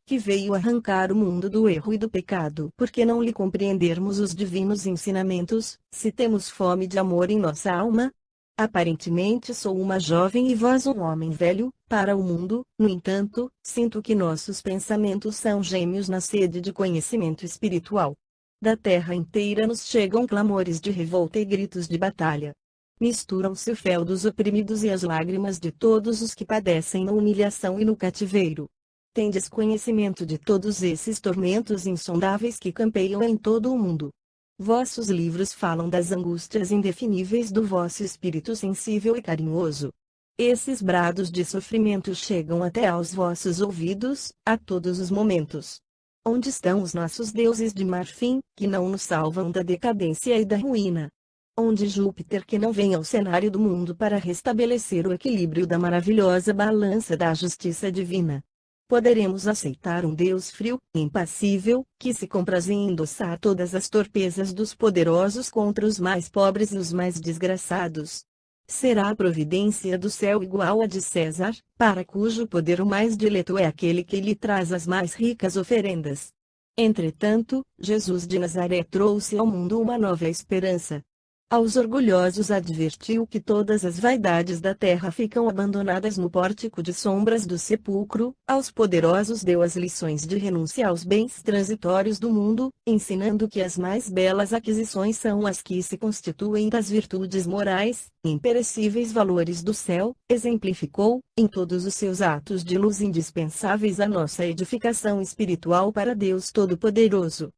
que veio arrancar o mundo do erro e do pecado. Por que não lhe compreendermos os divinos ensinamentos, se temos fome de amor em nossa alma? Aparentemente sou uma jovem e vós um homem velho, para o mundo, no entanto, sinto que nossos pensamentos são gêmeos na sede de conhecimento espiritual. Da terra inteira nos chegam clamores de revolta e gritos de batalha. Misturam-se o fel dos oprimidos e as lágrimas de todos os que padecem na humilhação e no cativeiro. Tendes conhecimento de todos esses tormentos insondáveis que campeiam em todo o mundo. Vossos livros falam das angústias indefiníveis do vosso espírito sensível e carinhoso. Esses brados de sofrimento chegam até aos vossos ouvidos, a todos os momentos. Onde estão os nossos deuses de marfim, que não nos salvam da decadência e da ruína? Onde Júpiter, que não vem ao cenário do mundo para restabelecer o equilíbrio da maravilhosa balança da justiça divina? Poderemos aceitar um Deus frio, impassível, que se compraz em endossar todas as torpezas dos poderosos contra os mais pobres e os mais desgraçados? Será a providência do céu igual à de César, para cujo poder o mais dileto é aquele que lhe traz as mais ricas oferendas? Entretanto, Jesus de Nazaré trouxe ao mundo uma nova esperança. Aos orgulhosos advertiu que todas as vaidades da terra ficam abandonadas no pórtico de sombras do sepulcro, aos poderosos deu as lições de renúncia aos bens transitórios do mundo, ensinando que as mais belas aquisições são as que se constituem das virtudes morais, imperecíveis valores do céu, exemplificou, em todos os seus atos de luz indispensáveis à nossa edificação espiritual para Deus Todo-Poderoso.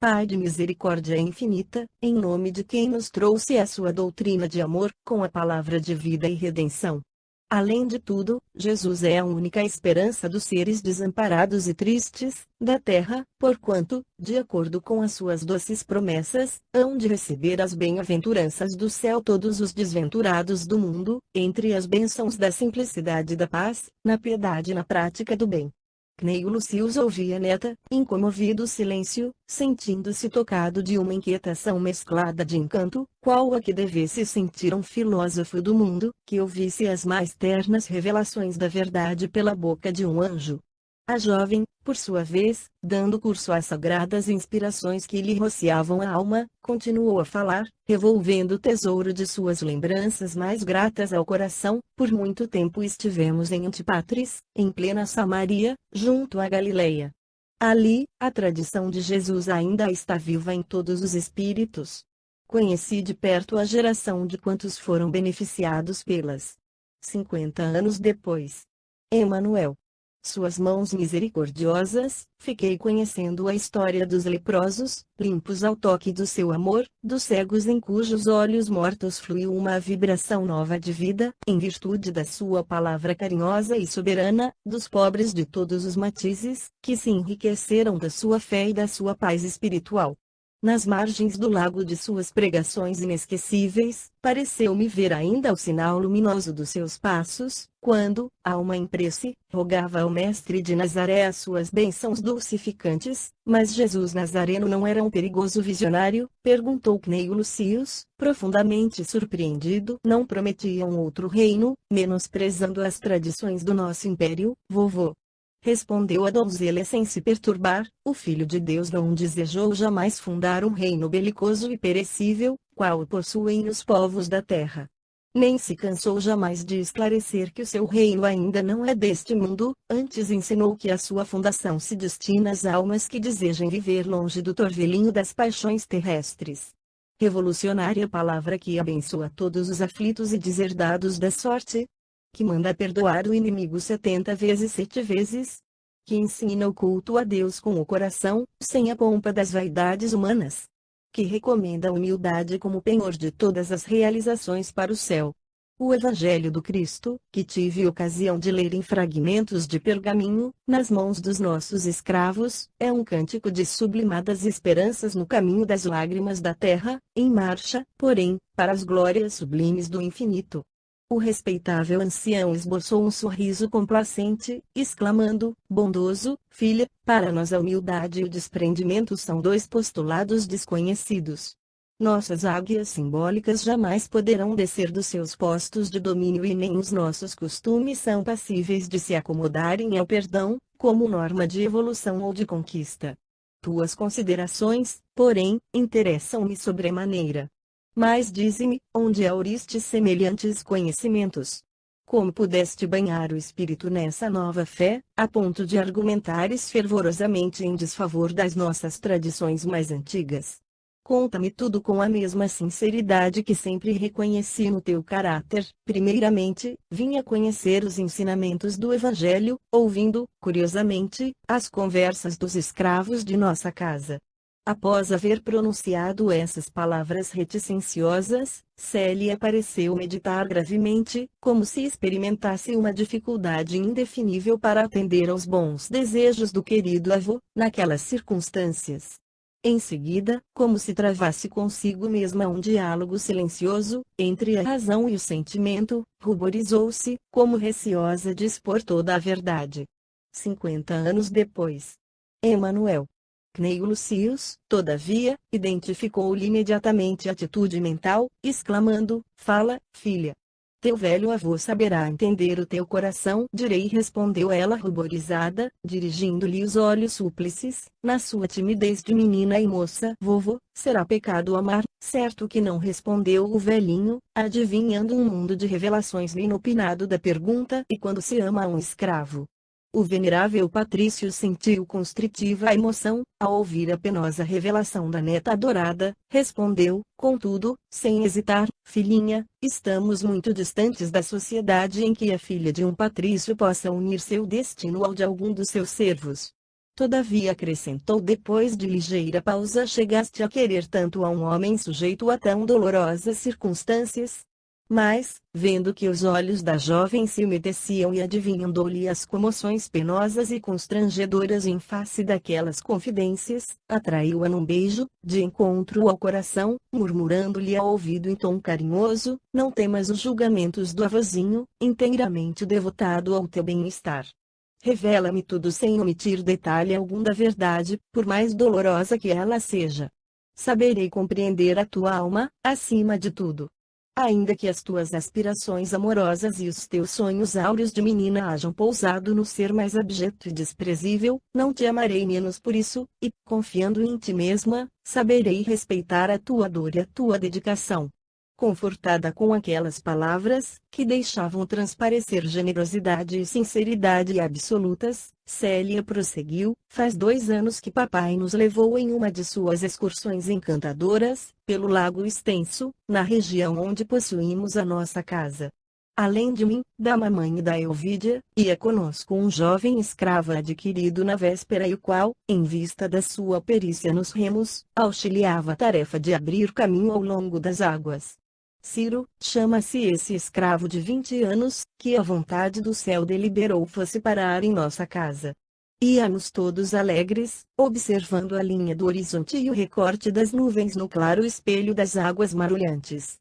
Pai de misericórdia infinita, em nome de quem nos trouxe a sua doutrina de amor, com a palavra de vida e redenção. Além de tudo, Jesus é a única esperança dos seres desamparados e tristes, da terra, porquanto, de acordo com as suas doces promessas, hão de receber as bem-aventuranças do céu todos os desventurados do mundo, entre as bênçãos da simplicidade e da paz, na piedade e na prática do bem. Cneio Lucius ouvia Neta, incomovido o silêncio, sentindo-se tocado de uma inquietação mesclada de encanto, qual a que devesse sentir um filósofo do mundo, que ouvisse as mais ternas revelações da verdade pela boca de um anjo. A jovem, por sua vez, dando curso às sagradas inspirações que lhe rociavam a alma, continuou a falar, revolvendo o tesouro de suas lembranças mais gratas ao coração. Por muito tempo estivemos em Antipatris, em plena Samaria, junto à Galileia. Ali, a tradição de Jesus ainda está viva em todos os espíritos. Conheci de perto a geração de quantos foram beneficiados pelas 50 anos depois. Emanuel. Suas mãos misericordiosas, fiquei conhecendo a história dos leprosos, limpos ao toque do seu amor, dos cegos em cujos olhos mortos fluiu uma vibração nova de vida, em virtude da sua palavra carinhosa e soberana, dos pobres de todos os matizes, que se enriqueceram da sua fé e da sua paz espiritual. Nas margens do lago de suas pregações inesquecíveis, pareceu-me ver ainda o sinal luminoso dos seus passos, quando, alma em prece, rogava ao Mestre de Nazaré as suas bênçãos dulcificantes. Mas Jesus Nazareno não era um perigoso visionário? Perguntou Cneio Lucius, profundamente surpreendido. Não prometia um outro reino, menosprezando as tradições do nosso império, vovô? Respondeu a donzela sem se perturbar, o Filho de Deus não desejou jamais fundar um reino belicoso e perecível, qual possuem os povos da terra. Nem se cansou jamais de esclarecer que o seu reino ainda não é deste mundo, antes ensinou que a sua fundação se destina às almas que desejem viver longe do torvelinho das paixões terrestres. Revolucionária palavra que abençoa todos os aflitos e deserdados da sorte, que manda perdoar o inimigo 70 vezes 7 vezes, que ensina o culto a Deus com o coração, sem a pompa das vaidades humanas, que recomenda a humildade como penhor de todas as realizações para o céu. O Evangelho do Cristo, que tive ocasião de ler em fragmentos de pergaminho, nas mãos dos nossos escravos, é um cântico de sublimadas esperanças no caminho das lágrimas da terra, em marcha, porém, para as glórias sublimes do infinito. O respeitável ancião esboçou um sorriso complacente, exclamando, bondoso, filha, para nós a humildade e o desprendimento são dois postulados desconhecidos. Nossas águias simbólicas jamais poderão descer dos seus postos de domínio e nem os nossos costumes são passíveis de se acomodarem ao perdão, como norma de evolução ou de conquista. Tuas considerações, porém, interessam-me sobremaneira. Mas dize-me, onde auriste semelhantes conhecimentos? Como pudeste banhar o espírito nessa nova fé, a ponto de argumentares fervorosamente em desfavor das nossas tradições mais antigas? Conta-me tudo com a mesma sinceridade que sempre reconheci no teu caráter. Primeiramente, vim a conhecer os ensinamentos do Evangelho, ouvindo, curiosamente, as conversas dos escravos de nossa casa. Após haver pronunciado essas palavras reticenciosas, Célia pareceu meditar gravemente, como se experimentasse uma dificuldade indefinível para atender aos bons desejos do querido avô, naquelas circunstâncias. Em seguida, como se travasse consigo mesma um diálogo silencioso, entre a razão e o sentimento, ruborizou-se, como receosa de expor toda a verdade. 50 anos depois. Emanuel. Cneio Lucius, todavia, identificou-lhe imediatamente a atitude mental, exclamando: fala, filha. Teu velho avô saberá entender o teu coração. Direi, respondeu ela ruborizada, dirigindo-lhe os olhos súplices, na sua timidez de menina e moça. Vovô, será pecado amar? Certo que não, respondeu o velhinho, adivinhando um mundo de revelações no inopinado da pergunta. E quando se ama um escravo? O venerável Patrício sentiu constritiva emoção, ao ouvir a penosa revelação da neta adorada, respondeu, contudo, sem hesitar: filhinha, estamos muito distantes da sociedade em que a filha de um patrício possa unir seu destino ao de algum dos seus servos. Todavia, acrescentou depois de ligeira pausa, chegaste a querer tanto a um homem sujeito a tão dolorosas circunstâncias? Mas, vendo que os olhos da jovem se umedeciam e adivinhando-lhe as comoções penosas e constrangedoras em face daquelas confidências, atraiu-a num beijo, de encontro ao coração, murmurando-lhe ao ouvido em tom carinhoso: não temas os julgamentos do avôzinho, inteiramente devotado ao teu bem-estar. Revela-me tudo sem omitir detalhe algum da verdade, por mais dolorosa que ela seja. Saberei compreender a tua alma, acima de tudo. Ainda que as tuas aspirações amorosas e os teus sonhos áureos de menina hajam pousado no ser mais abjeto e desprezível, não te amarei menos por isso, e, confiando em ti mesma, saberei respeitar a tua dor e a tua dedicação. Confortada com aquelas palavras, que deixavam transparecer generosidade e sinceridade absolutas, Célia prosseguiu: faz 2 anos que papai nos levou em uma de suas excursões encantadoras, pelo lago extenso, na região onde possuímos a nossa casa. Além de mim, da mamãe e da Elvídia, ia conosco um jovem escravo adquirido na véspera e o qual, em vista da sua perícia nos remos, auxiliava a tarefa de abrir caminho ao longo das águas. Ciro, chama-se esse escravo de 20 anos, que a vontade do céu deliberou fosse parar em nossa casa. Íamos todos alegres, observando a linha do horizonte e o recorte das nuvens no claro espelho das águas marulhantes.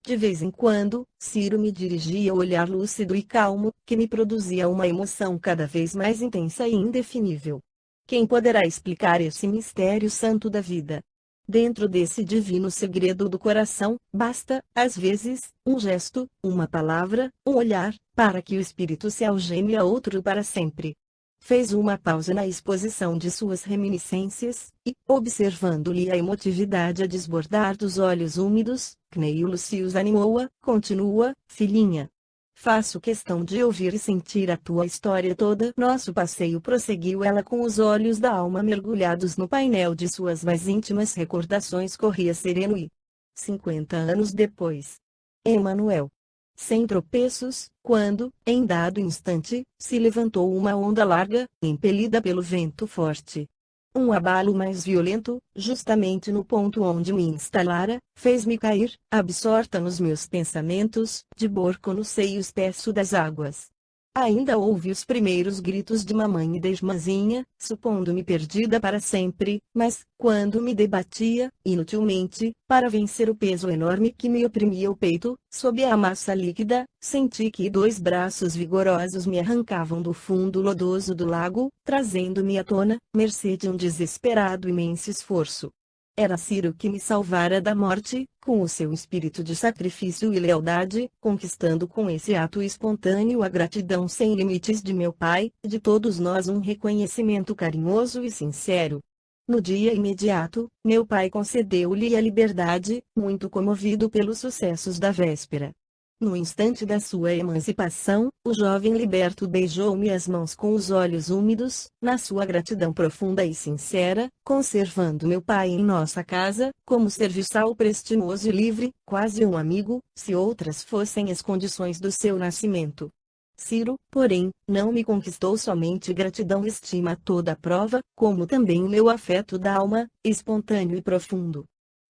De vez em quando, Ciro me dirigia o olhar lúcido e calmo, que me produzia uma emoção cada vez mais intensa e indefinível. Quem poderá explicar esse mistério santo da vida? Dentro desse divino segredo do coração, basta, às vezes, um gesto, uma palavra, um olhar, para que o espírito se algeme a outro para sempre. Fez uma pausa na exposição de suas reminiscências, e, observando-lhe a emotividade a desbordar dos olhos úmidos, Cneio Lucius animou-a: continua, filhinha. Faço questão de ouvir e sentir a tua história toda. Nosso passeio, prosseguiu ela com os olhos da alma mergulhados no painel de suas mais íntimas recordações, corria sereno e 50 anos depois. Emanuel. Sem tropeços, quando, em dado instante, se levantou uma onda larga, impelida pelo vento forte. Um abalo mais violento, justamente no ponto onde me instalara, fez-me cair, absorta nos meus pensamentos, de borco no seio espesso das águas. Ainda ouvi os primeiros gritos de mamãe e de irmãzinha, supondo-me perdida para sempre, mas, quando me debatia, inutilmente, para vencer o peso enorme que me oprimia o peito, sob a massa líquida, senti que 2 braços vigorosos me arrancavam do fundo lodoso do lago, trazendo-me à tona, mercê de um desesperado imenso esforço. Era Ciro que me salvara da morte, com o seu espírito de sacrifício e lealdade, conquistando com esse ato espontâneo a gratidão sem limites de meu pai, de todos nós um reconhecimento carinhoso e sincero. No dia imediato, meu pai concedeu-lhe a liberdade, muito comovido pelos sucessos da véspera. No instante da sua emancipação, o jovem liberto beijou-me as mãos com os olhos úmidos, na sua gratidão profunda e sincera, conservando meu pai em nossa casa, como serviçal prestimoso e livre, quase um amigo, se outras fossem as condições do seu nascimento. Ciro, porém, não me conquistou somente gratidão e estima a toda a prova, como também o meu afeto da alma, espontâneo e profundo.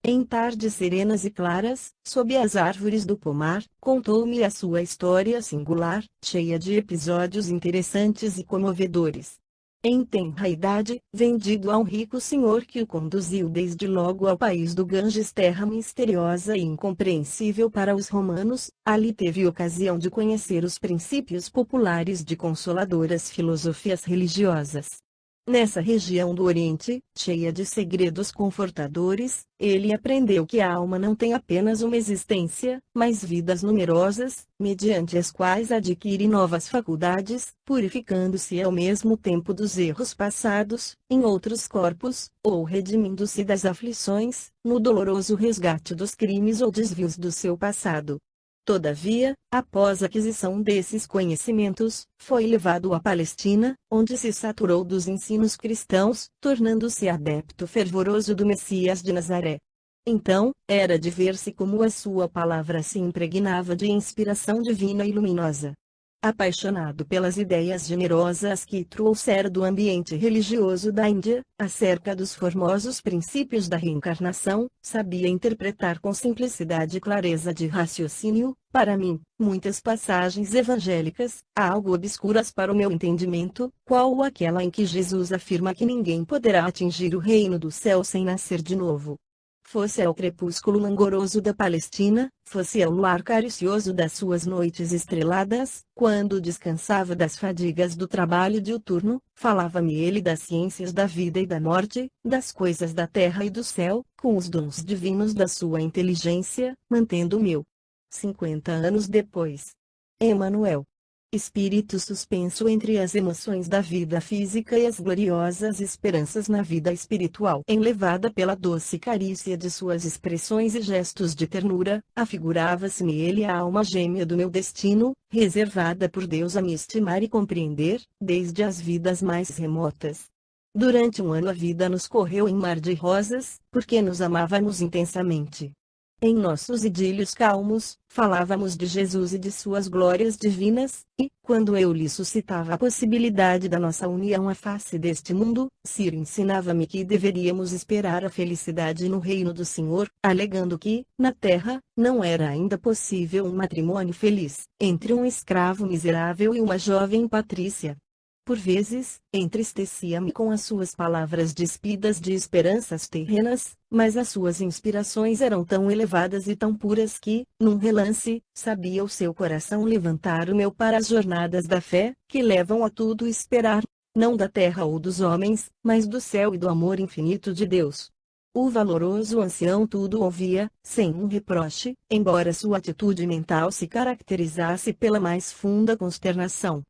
Em tardes serenas e claras, sob as árvores do pomar, contou-me a sua história singular, cheia de episódios interessantes e comovedores. Em tenra idade, vendido a um rico senhor que o conduziu desde logo ao país do Ganges, terra misteriosa e incompreensível para os romanos, ali teve ocasião de conhecer os princípios populares de consoladoras filosofias religiosas. Nessa região do Oriente, cheia de segredos confortadores, ele aprendeu que a alma não tem apenas uma existência, mas vidas numerosas, mediante as quais adquire novas faculdades, purificando-se ao mesmo tempo dos erros passados, em outros corpos, ou redimindo-se das aflições, no doloroso resgate dos crimes ou desvios do seu passado. Todavia, após a aquisição desses conhecimentos, foi levado à Palestina, onde se saturou dos ensinos cristãos, tornando-se adepto fervoroso do Messias de Nazaré. Então, era de ver-se como a sua palavra se impregnava de inspiração divina e luminosa. Apaixonado pelas ideias generosas que trouxera do ambiente religioso da Índia, acerca dos formosos princípios da reencarnação, sabia interpretar com simplicidade e clareza de raciocínio, para mim, muitas passagens evangélicas, algo obscuras para o meu entendimento, qual aquela em que Jesus afirma que ninguém poderá atingir o reino do céu sem nascer de novo. Fosse ao crepúsculo langoroso da Palestina, fosse ao luar caricioso das suas noites estreladas, quando descansava das fadigas do trabalho diuturno, falava-me ele das ciências da vida e da morte, das coisas da terra e do céu, com os dons divinos da sua inteligência, mantendo o meu. 50 anos depois. Emanuel. Espírito suspenso entre as emoções da vida física e as gloriosas esperanças na vida espiritual. Enlevada pela doce carícia de suas expressões e gestos de ternura, afigurava-se-me ele a alma gêmea do meu destino, reservada por Deus a me estimar e compreender, desde as vidas mais remotas. Durante um ano a vida nos correu em mar de rosas, porque nos amávamos intensamente. Em nossos idílios calmos, falávamos de Jesus e de suas glórias divinas, e, quando eu lhe suscitava a possibilidade da nossa união à face deste mundo, Ciro ensinava-me que deveríamos esperar a felicidade no reino do Senhor, alegando que, na terra, não era ainda possível um matrimônio feliz, entre um escravo miserável e uma jovem patrícia. Por vezes, entristecia-me com as suas palavras despidas de esperanças terrenas, mas as suas inspirações eram tão elevadas e tão puras que, num relance, sabia o seu coração levantar o meu para as jornadas da fé, que levam a tudo esperar, não da terra ou dos homens, mas do céu e do amor infinito de Deus. O valoroso ancião tudo ouvia, sem um reproche, embora sua atitude mental se caracterizasse pela mais funda consternação.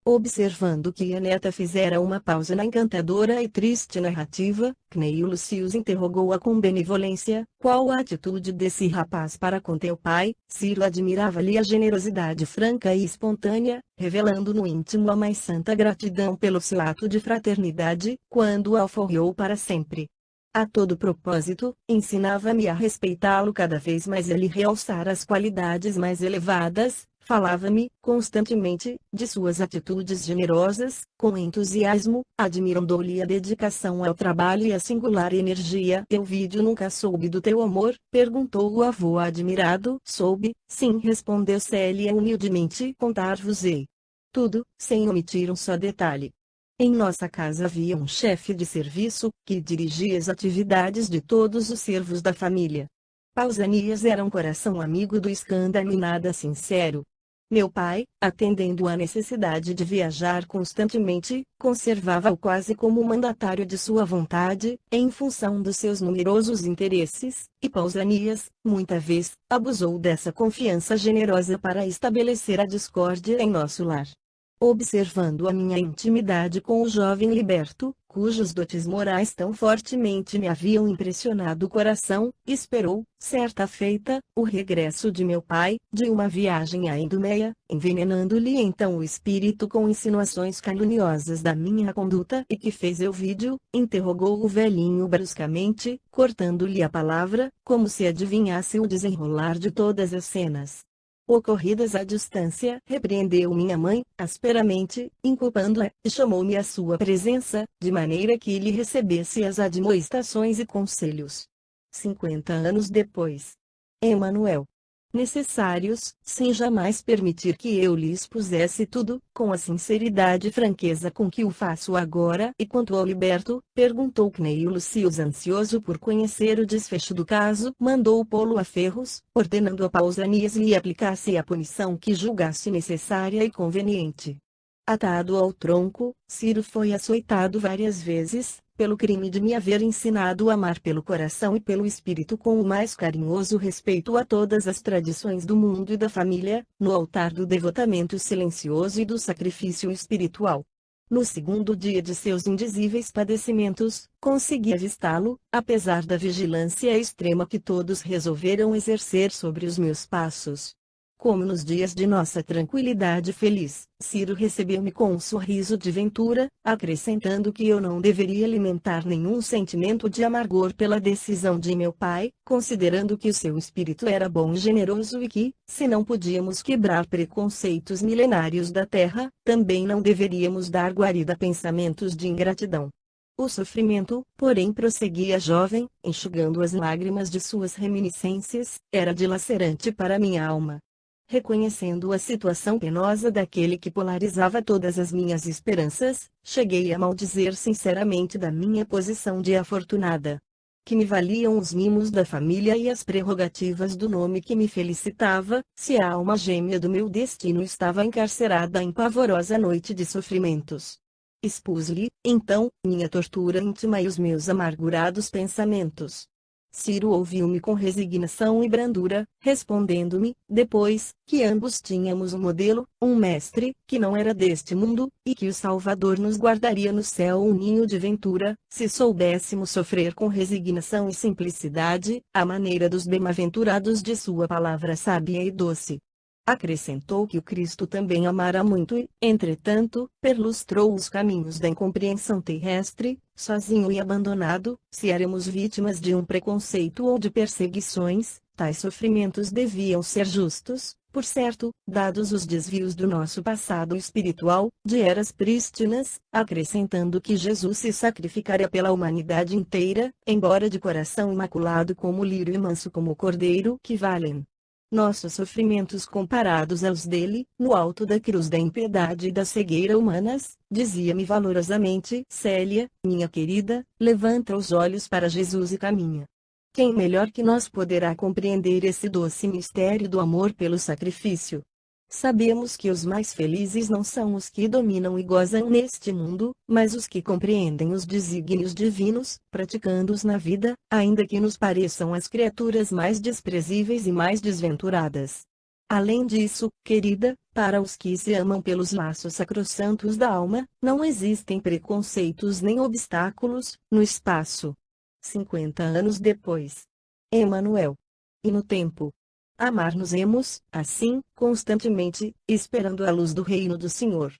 Observando que a neta fizera uma pausa na encantadora e triste narrativa, Cneio Lucius interrogou-a com benevolência: qual a atitude desse rapaz para com teu pai? Ciro admirava-lhe a generosidade franca e espontânea, revelando no íntimo a mais santa gratidão pelo seu ato de fraternidade, quando o alforriou para sempre. A todo propósito, ensinava-me a respeitá-lo cada vez mais e a lhe realçar as qualidades mais elevadas. Falava-me, constantemente, de suas atitudes generosas, com entusiasmo, admirando-lhe a dedicação ao trabalho e a singular energia. Elvídio nunca soube do teu amor? Perguntou o avô admirado. Soube, sim, respondeu Célia humildemente. Contar-vos-ei tudo, sem omitir um só detalhe. Em nossa casa havia um chefe de serviço, que dirigia as atividades de todos os servos da família. Pausanias era um coração amigo do escândalo e nada sincero. Meu pai, atendendo à necessidade de viajar constantemente, conservava-o quase como mandatário de sua vontade, em função dos seus numerosos interesses e pausanias. Muita vez, abusou dessa confiança generosa para estabelecer a discórdia em nosso lar. Observando a minha intimidade com o jovem liberto, cujos dotes morais tão fortemente me haviam impressionado o coração, esperou, certa feita, o regresso de meu pai, de uma viagem à Idumeia, envenenando-lhe então o espírito com insinuações caluniosas da minha conduta. E que fez Elvídio? Interrogou o velhinho bruscamente, cortando-lhe a palavra, como se adivinhasse o desenrolar de todas as cenas ocorridas à distância. Repreendeu minha mãe, asperamente, inculpando-a, e chamou-me à sua presença, de maneira que lhe recebesse as admoestações e conselhos. 50 anos depois. Emanuel. Necessários, sem jamais permitir que eu lhe expusesse tudo, com a sinceridade e franqueza com que o faço agora. E quanto ao liberto, perguntou Cneio Lucius, ansioso por conhecer o desfecho do caso, mandou pô-lo a ferros, ordenando a Pausanias lhe aplicasse a punição que julgasse necessária e conveniente. Atado ao tronco, Ciro foi açoitado várias vezes, pelo crime de me haver ensinado a amar pelo coração e pelo espírito com o mais carinhoso respeito a todas as tradições do mundo e da família, no altar do devotamento silencioso e do sacrifício espiritual. No segundo dia de seus indizíveis padecimentos, consegui avistá-lo, apesar da vigilância extrema que todos resolveram exercer sobre os meus passos. Como nos dias de nossa tranquilidade feliz, Ciro recebeu-me com um sorriso de ventura, acrescentando que eu não deveria alimentar nenhum sentimento de amargor pela decisão de meu pai, considerando que o seu espírito era bom e generoso e que, se não podíamos quebrar preconceitos milenários da terra, também não deveríamos dar guarida a pensamentos de ingratidão. O sofrimento, porém, prosseguia jovem, enxugando as lágrimas de suas reminiscências, era dilacerante para minha alma. Reconhecendo a situação penosa daquele que polarizava todas as minhas esperanças, cheguei a maldizer sinceramente da minha posição de afortunada. Que me valiam os mimos da família e as prerrogativas do nome que me felicitava, se a alma gêmea do meu destino estava encarcerada em pavorosa noite de sofrimentos. Expus-lhe, então, minha tortura íntima e os meus amargurados pensamentos. Ciro ouviu-me com resignação e brandura, respondendo-me, depois, que ambos tínhamos um modelo, um mestre, que não era deste mundo, e que o Salvador nos guardaria no céu um ninho de ventura, se soubéssemos sofrer com resignação e simplicidade, à maneira dos bem-aventurados de sua palavra sábia e doce. Acrescentou que o Cristo também amara muito e, entretanto, perlustrou os caminhos da incompreensão terrestre, sozinho e abandonado. Se éramos vítimas de um preconceito ou de perseguições, tais sofrimentos deviam ser justos, por certo, dados os desvios do nosso passado espiritual, de eras prístinas, acrescentando que Jesus se sacrificaria pela humanidade inteira, embora de coração imaculado como o lírio e manso como o cordeiro, que valem nossos sofrimentos comparados aos dele, no alto da cruz da impiedade e da cegueira humanas. Dizia-me valorosamente: Célia, minha querida, levanta os olhos para Jesus e caminha. Quem melhor que nós poderá compreender esse doce mistério do amor pelo sacrifício? Sabemos que os mais felizes não são os que dominam e gozam neste mundo, mas os que compreendem os desígnios divinos, praticando-os na vida, ainda que nos pareçam as criaturas mais desprezíveis e mais desventuradas. Além disso, querida, para os que se amam pelos laços sacrossantos da alma, não existem preconceitos nem obstáculos, no espaço. 50 anos depois. Emanuel. E no tempo. Amar-nos-emos, assim, constantemente, esperando a luz do reino do Senhor.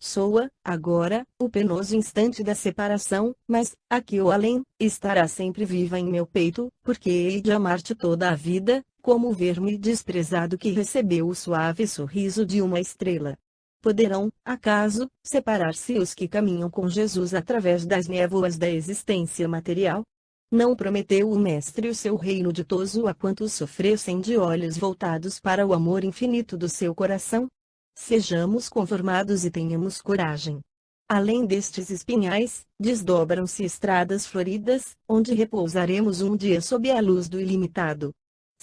Soa, agora, o penoso instante da separação, mas, aqui ou além, estará sempre viva em meu peito, porque hei de amar-te toda a vida, como o verme desprezado que recebeu o suave sorriso de uma estrela. Poderão, acaso, separar-se os que caminham com Jesus através das névoas da existência material? Não prometeu o Mestre o seu reino ditoso a quantos sofressem de olhos voltados para o amor infinito do seu coração? Sejamos conformados e tenhamos coragem. Além destes espinhais, desdobram-se estradas floridas, onde repousaremos um dia sob a luz do ilimitado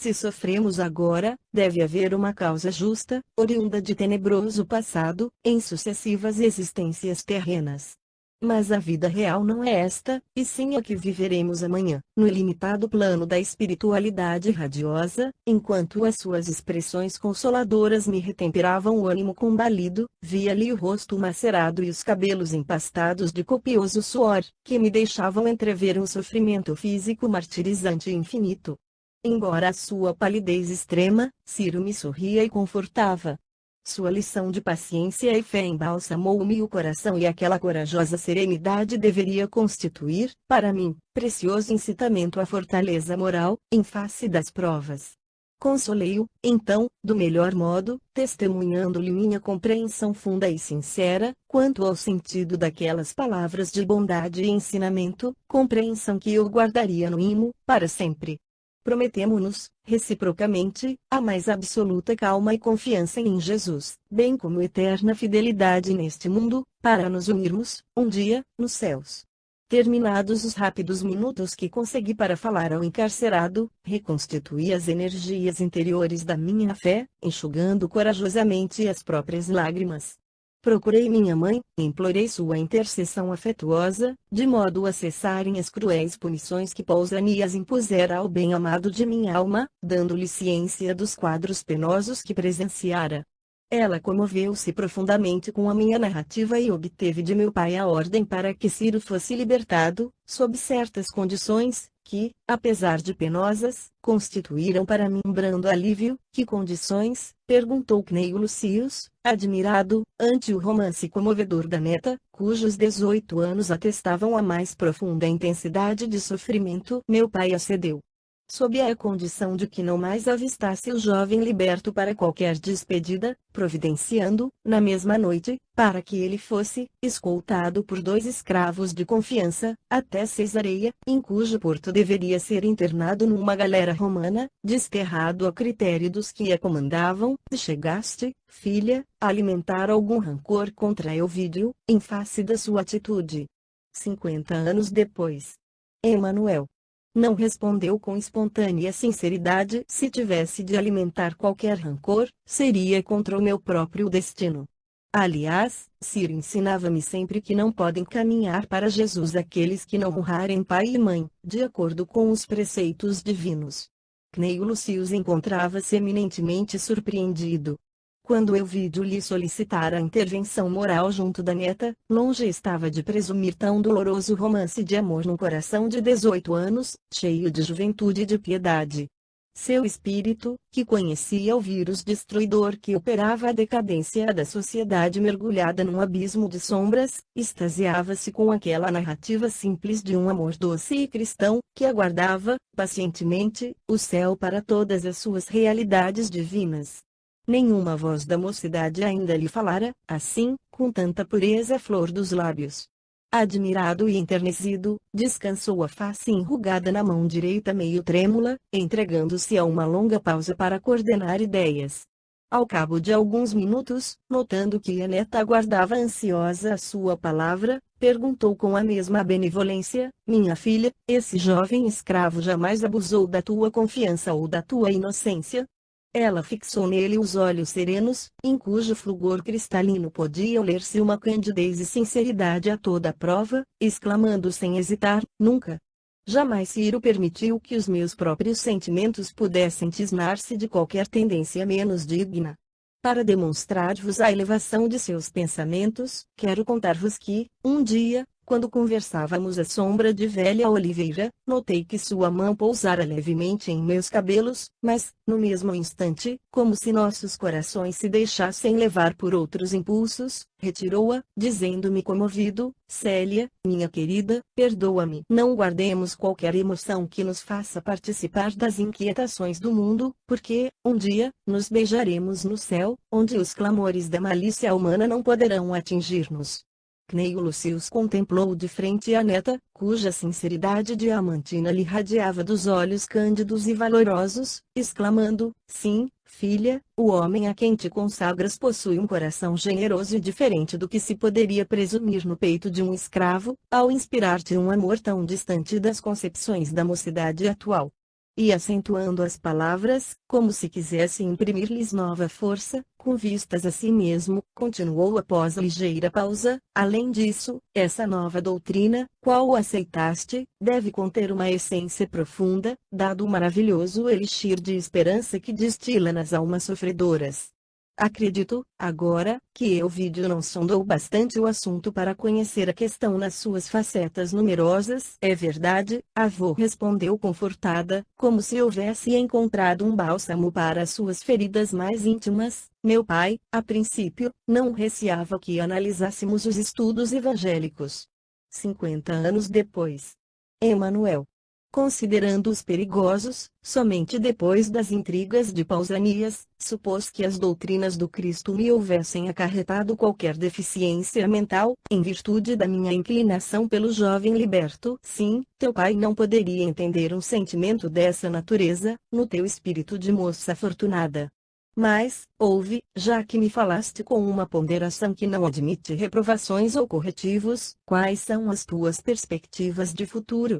Se sofremos agora, deve haver uma causa justa, oriunda de tenebroso passado, em sucessivas existências terrenas. Mas a vida real não é esta, e sim a que viveremos amanhã, no ilimitado plano da espiritualidade radiosa. Enquanto as suas expressões consoladoras me retemperavam o ânimo combalido, via-lhe o rosto macerado e os cabelos empastados de copioso suor, que me deixavam entrever um sofrimento físico martirizante e infinito. Embora a sua palidez extrema, Ciro me sorria e confortava. Sua lição de paciência e fé embalsamou-me o coração, e aquela corajosa serenidade deveria constituir, para mim, precioso incitamento à fortaleza moral, em face das provas. Consolei-o, então, do melhor modo, testemunhando-lhe minha compreensão funda e sincera, quanto ao sentido daquelas palavras de bondade e ensinamento, compreensão que eu guardaria no imo, para sempre. Prometemo-nos, reciprocamente, a mais absoluta calma e confiança em Jesus, bem como eterna fidelidade neste mundo, para nos unirmos, um dia, nos céus. Terminados os rápidos minutos que consegui para falar ao encarcerado, reconstituí as energias interiores da minha fé, enxugando corajosamente as próprias lágrimas. Procurei minha mãe, e implorei sua intercessão afetuosa, de modo a cessarem as cruéis punições que Pausanias impusera ao bem-amado de minha alma, dando-lhe ciência dos quadros penosos que presenciara. Ela comoveu-se profundamente com a minha narrativa e obteve de meu pai a ordem para que Ciro fosse libertado, sob certas condições, que, apesar de penosas, constituíram para mim um brando alívio. Que condições? Perguntou Cneio Lucius, admirado, ante o romance comovedor da neta, cujos 18 anos atestavam a mais profunda intensidade de sofrimento. Meu pai acedeu. Sob a condição de que não mais avistasse o jovem liberto para qualquer despedida, providenciando, na mesma noite, para que ele fosse, escoltado por 2 escravos de confiança, até Cesareia, em cujo porto deveria ser internado numa galera romana, desterrado a critério dos que a comandavam. Chegaste, filha, a alimentar algum rancor contra Elvídio, em face da sua atitude. 50 anos depois. Emanuel não respondeu com espontânea sinceridade. Se tivesse de alimentar qualquer rancor, seria contra o meu próprio destino. Aliás, Ciro ensinava-me sempre que não podem caminhar para Jesus aqueles que não honrarem pai e mãe, de acordo com os preceitos divinos. Cneio Lucius encontrava-se eminentemente surpreendido. Quando Elvídio lhe solicitara a intervenção moral junto da neta, longe estava de presumir tão doloroso romance de amor num coração de 18 anos, cheio de juventude e de piedade. Seu espírito, que conhecia o vírus destruidor que operava a decadência da sociedade mergulhada num abismo de sombras, extasiava-se com aquela narrativa simples de um amor doce e cristão, que aguardava, pacientemente, o céu para todas as suas realidades divinas. Nenhuma voz da mocidade ainda lhe falara, assim, com tanta pureza à flor dos lábios. Admirado e enternecido, descansou a face enrugada na mão direita meio trêmula, entregando-se a uma longa pausa para coordenar ideias. Ao cabo de alguns minutos, notando que a neta aguardava ansiosa a sua palavra, perguntou com a mesma benevolência: minha filha, esse jovem escravo jamais abusou da tua confiança ou da tua inocência? Ela fixou nele os olhos serenos, em cujo fulgor cristalino podiam ler-se uma candidez e sinceridade a toda a prova, exclamando sem hesitar: nunca! Jamais Ciro permitiu que os meus próprios sentimentos pudessem tisnar-se de qualquer tendência menos digna. Para demonstrar-vos a elevação de seus pensamentos, quero contar-vos que, um dia, quando conversávamos à sombra de velha oliveira, notei que sua mão pousara levemente em meus cabelos, mas, no mesmo instante, como se nossos corações se deixassem levar por outros impulsos, retirou-a, dizendo-me comovido: Célia, minha querida, perdoa-me. Não guardemos qualquer emoção que nos faça participar das inquietações do mundo, porque, um dia, nos beijaremos no céu, onde os clamores da malícia humana não poderão atingir-nos. Cneio Lucius contemplou de frente a neta, cuja sinceridade diamantina lhe radiava dos olhos cândidos e valorosos, exclamando: sim, filha, o homem a quem te consagras possui um coração generoso e diferente do que se poderia presumir no peito de um escravo, ao inspirar-te um amor tão distante das concepções da mocidade atual. E acentuando as palavras, como se quisesse imprimir-lhes nova força, com vistas a si mesmo, continuou após ligeira pausa: além disso, essa nova doutrina, qual aceitaste, deve conter uma essência profunda, dado o maravilhoso elixir de esperança que destila nas almas sofredoras. Acredito, agora, que Elvídio não sondou bastante o assunto para conhecer a questão nas suas facetas numerosas. É verdade, avô, respondeu confortada, como se houvesse encontrado um bálsamo para as suas feridas mais íntimas. Meu pai, a princípio, não receava que analisássemos os estudos evangélicos. 50 anos depois. Emanuel. Considerando-os perigosos, somente depois das intrigas de Pausanias, supôs que as doutrinas do Cristo me houvessem acarretado qualquer deficiência mental, em virtude da minha inclinação pelo jovem liberto. Sim, teu pai não poderia entender um sentimento dessa natureza, no teu espírito de moça afortunada. Mas, ouve, já que me falaste com uma ponderação que não admite reprovações ou corretivos, quais são as tuas perspectivas de futuro?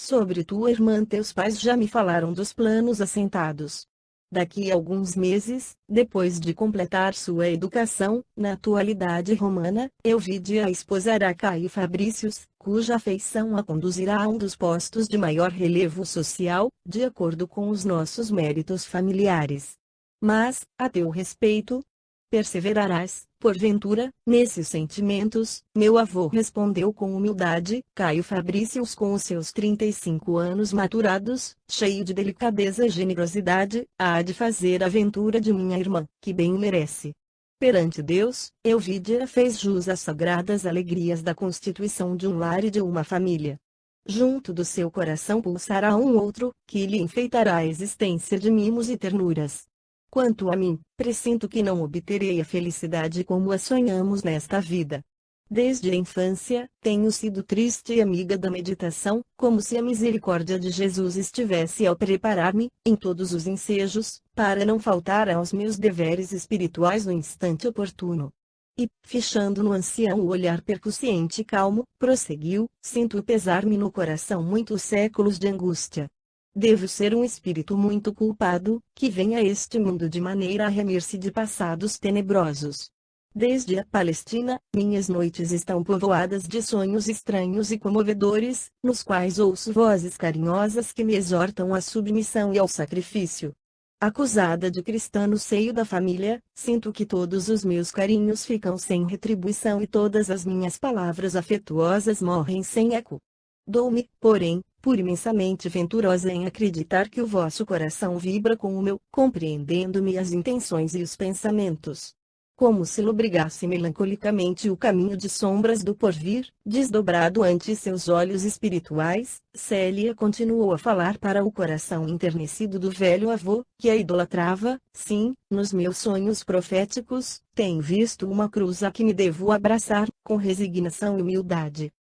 Sobre tua irmã, teus pais já me falaram dos planos assentados. Daqui a alguns meses, depois de completar sua educação, na atualidade romana, Elvídia esposará Caio Fabrícios, cuja afeição a conduzirá a um dos postos de maior relevo social, de acordo com os nossos méritos familiares. Mas, a teu respeito, perseverarás, porventura, nesses sentimentos? Meu avô respondeu com humildade. Caio Fabrícios, com os seus 35 anos maturados, cheio de delicadeza e generosidade, há de fazer a ventura de minha irmã, que bem o merece. Perante Deus, Elvídia fez jus às sagradas alegrias da constituição de um lar e de uma família. Junto do seu coração pulsará um outro, que lhe enfeitará a existência de mimos e ternuras. Quanto a mim, pressinto que não obterei a felicidade como a sonhamos nesta vida. Desde a infância, tenho sido triste e amiga da meditação, como se a misericórdia de Jesus estivesse ao preparar-me, em todos os ensejos, para não faltar aos meus deveres espirituais no instante oportuno. E, fichando no ancião o olhar percussiente e calmo, prosseguiu: sinto pesar-me no coração muitos séculos de angústia. Devo ser um espírito muito culpado, que vem a este mundo de maneira a remir-se de passados tenebrosos. Desde a Palestina, minhas noites estão povoadas de sonhos estranhos e comovedores, nos quais ouço vozes carinhosas que me exortam à submissão e ao sacrifício. Acusada de cristã no seio da família, sinto que todos os meus carinhos ficam sem retribuição e todas as minhas palavras afetuosas morrem sem eco. Dou-me, porém, por imensamente venturosa em acreditar que o vosso coração vibra com o meu, compreendendo-me as intenções e os pensamentos. Como se lobrigasse melancolicamente o caminho de sombras do porvir, desdobrado ante seus olhos espirituais, Célia continuou a falar para o coração enternecido do velho avô, que a idolatrava. Sim, nos meus sonhos proféticos, tenho visto uma cruz a que me devo abraçar, com resignação e humildade.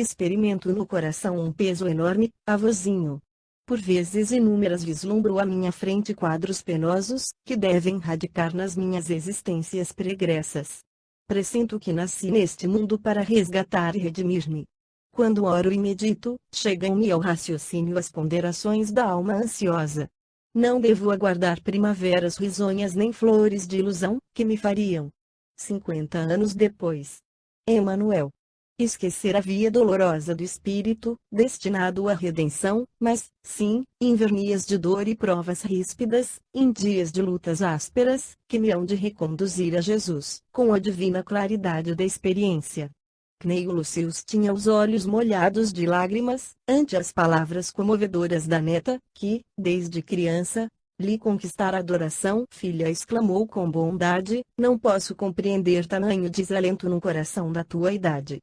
Experimento no coração um peso enorme, avôzinho. Por vezes inúmeras vislumbro à minha frente quadros penosos, que devem radicar nas minhas existências pregressas. Pressinto que nasci neste mundo para resgatar e redimir-me. Quando oro e medito, chegam-me ao raciocínio as ponderações da alma ansiosa. Não devo aguardar primaveras risonhas nem flores de ilusão, que me fariam. 50 anos depois. Emanuel. Esquecer a via dolorosa do espírito, destinado à redenção, mas, sim, em vernias de dor e provas ríspidas, em dias de lutas ásperas, que me hão de reconduzir a Jesus, com a divina claridade da experiência. Cneio Lucius tinha os olhos molhados de lágrimas, ante as palavras comovedoras da neta, que, desde criança, lhe conquistara a adoração. Filha, exclamou com bondade, não posso compreender tamanho desalento no coração da tua idade.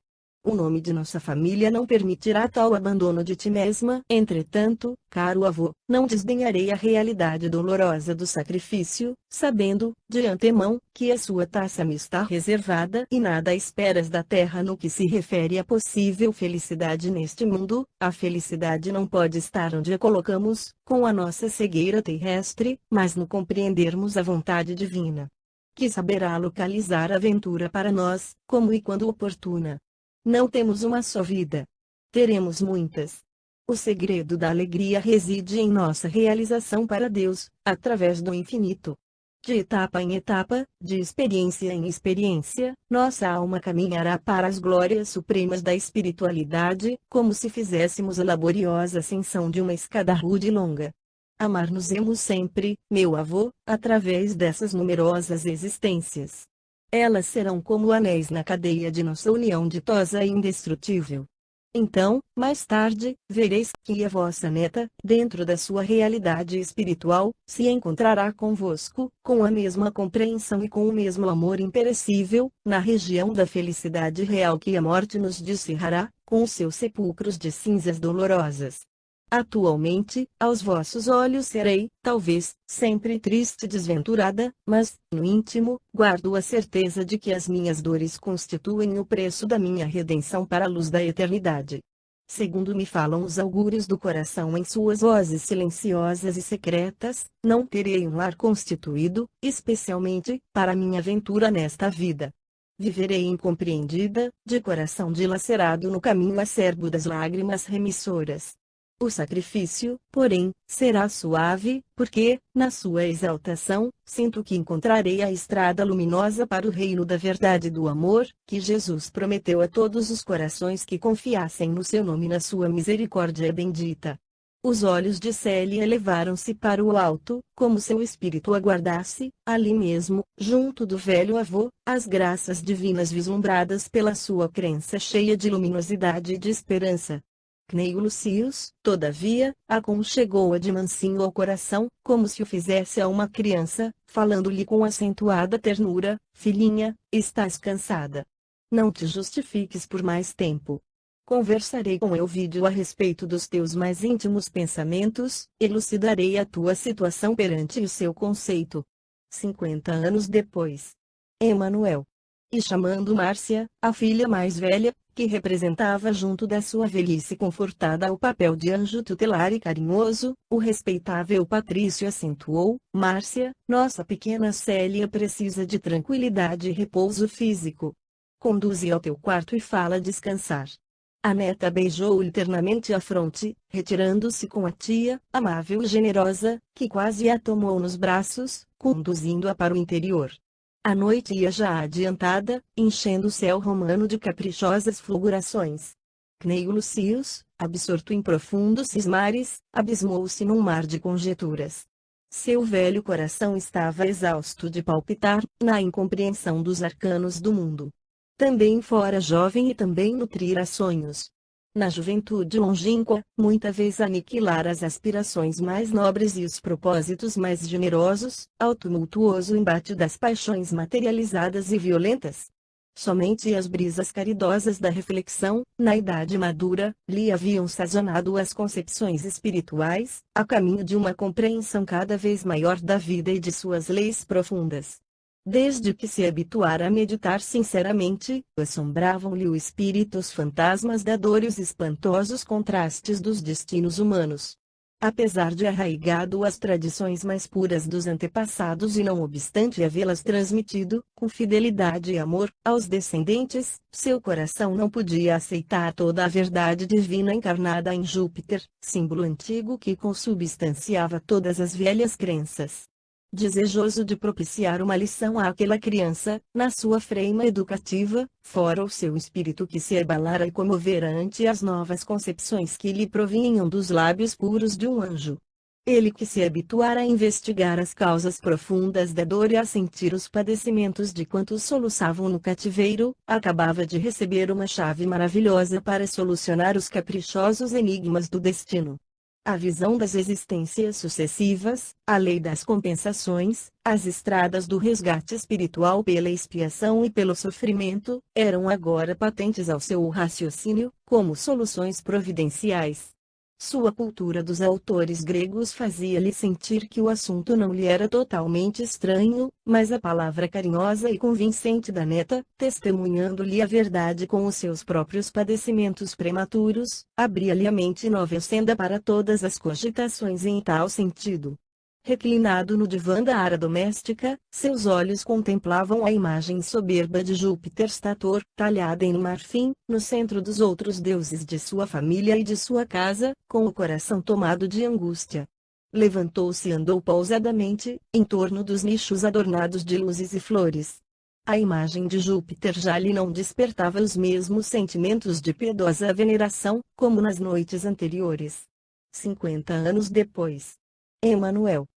O nome de nossa família não permitirá tal abandono de ti mesma. Entretanto, caro avô, não desdenharei a realidade dolorosa do sacrifício, sabendo, de antemão, que a sua taça me está reservada e nada esperas da terra no que se refere à possível felicidade neste mundo. A felicidade não pode estar onde a colocamos, com a nossa cegueira terrestre, mas no compreendermos a vontade divina, que saberá localizar a ventura para nós, como e quando oportuna. Não temos uma só vida. Teremos muitas. O segredo da alegria reside em nossa realização para Deus, através do infinito. De etapa em etapa, de experiência em experiência, nossa alma caminhará para as glórias supremas da espiritualidade, como se fizéssemos a laboriosa ascensão de uma escada rude e longa. Amar-nos-emos sempre, meu avô, através dessas numerosas existências. Elas serão como anéis na cadeia de nossa união ditosa e indestrutível. Então, mais tarde, vereis que a vossa neta, dentro da sua realidade espiritual, se encontrará convosco, com a mesma compreensão e com o mesmo amor imperecível, na região da felicidade real que a morte nos descerrará, com os seus sepulcros de cinzas dolorosas. Atualmente, aos vossos olhos serei, talvez, sempre triste e desventurada, mas, no íntimo, guardo a certeza de que as minhas dores constituem o preço da minha redenção para a luz da eternidade. Segundo me falam os augúrios do coração em suas vozes silenciosas e secretas, não terei um lar constituído, especialmente, para minha aventura nesta vida. Viverei incompreendida, de coração dilacerado no caminho acerbo das lágrimas remissoras. O sacrifício, porém, será suave, porque, na sua exaltação, sinto que encontrarei a estrada luminosa para o reino da verdade e do amor, que Jesus prometeu a todos os corações que confiassem no seu nome e na sua misericórdia bendita. Os olhos de Célia elevaram-se para o alto, como seu espírito aguardasse, ali mesmo, junto do velho avô, as graças divinas vislumbradas pela sua crença cheia de luminosidade e de esperança. Cneio Lucius, todavia, aconchegou-a de mansinho ao coração, como se o fizesse a uma criança, falando-lhe com acentuada ternura: filhinha, estás cansada. Não te justifiques por mais tempo. Conversarei com Elvídio a respeito dos teus mais íntimos pensamentos, elucidarei a tua situação perante o seu conceito. 50 anos depois. Emanuel. E chamando Márcia, a filha mais velha, que representava junto da sua velhice confortada o papel de anjo tutelar e carinhoso, o respeitável Patrício acentuou: Márcia, nossa pequena Célia precisa de tranquilidade e repouso físico. Conduze ao teu quarto e fala descansar. A neta beijou-lhe ternamente a fronte, retirando-se com a tia, amável e generosa, que quase a tomou nos braços, conduzindo-a para o interior. A noite ia já adiantada, enchendo o céu romano de caprichosas fulgurações. Cneio Lucius, absorto em profundos cismares, abismou-se num mar de conjeturas. Seu velho coração estava exausto de palpitar, na incompreensão dos arcanos do mundo. Também fora jovem e também nutrira sonhos. Na juventude longínqua, muita vez aniquilar as aspirações mais nobres e os propósitos mais generosos, ao tumultuoso embate das paixões materializadas e violentas. Somente as brisas caridosas da reflexão, na idade madura, lhe haviam sazonado as concepções espirituais, a caminho de uma compreensão cada vez maior da vida e de suas leis profundas. Desde que se habituara a meditar sinceramente, assombravam-lhe o espírito os fantasmas da dor e os espantosos contrastes dos destinos humanos. Apesar de arraigado às tradições mais puras dos antepassados e não obstante havê-las transmitido, com fidelidade e amor, aos descendentes, seu coração não podia aceitar toda a verdade divina encarnada em Júpiter, símbolo antigo que consubstanciava todas as velhas crenças. Desejoso de propiciar uma lição àquela criança, na sua freima educativa, fora o seu espírito que se abalara e comovera ante as novas concepções que lhe provinham dos lábios puros de um anjo. Ele que se habituara a investigar as causas profundas da dor e a sentir os padecimentos de quantos soluçavam no cativeiro, acabava de receber uma chave maravilhosa para solucionar os caprichosos enigmas do destino. A visão das existências sucessivas, a lei das compensações, as estradas do resgate espiritual pela expiação e pelo sofrimento, eram agora patentes ao seu raciocínio, como soluções providenciais. Sua cultura dos autores gregos fazia-lhe sentir que o assunto não lhe era totalmente estranho, mas a palavra carinhosa e convincente da neta, testemunhando-lhe a verdade com os seus próprios padecimentos prematuros, abria-lhe a mente nova senda para todas as cogitações em tal sentido. reclinado no divã da área doméstica, seus olhos contemplavam a imagem soberba de Júpiter Stator, talhada em marfim, no centro dos outros deuses de sua família e de sua casa, com o coração tomado de angústia. Levantou-se e andou pausadamente, em torno dos nichos adornados de luzes e flores. A imagem de Júpiter já lhe não despertava os mesmos sentimentos de piedosa veneração, como nas noites anteriores. 50 anos depois. Emanuel,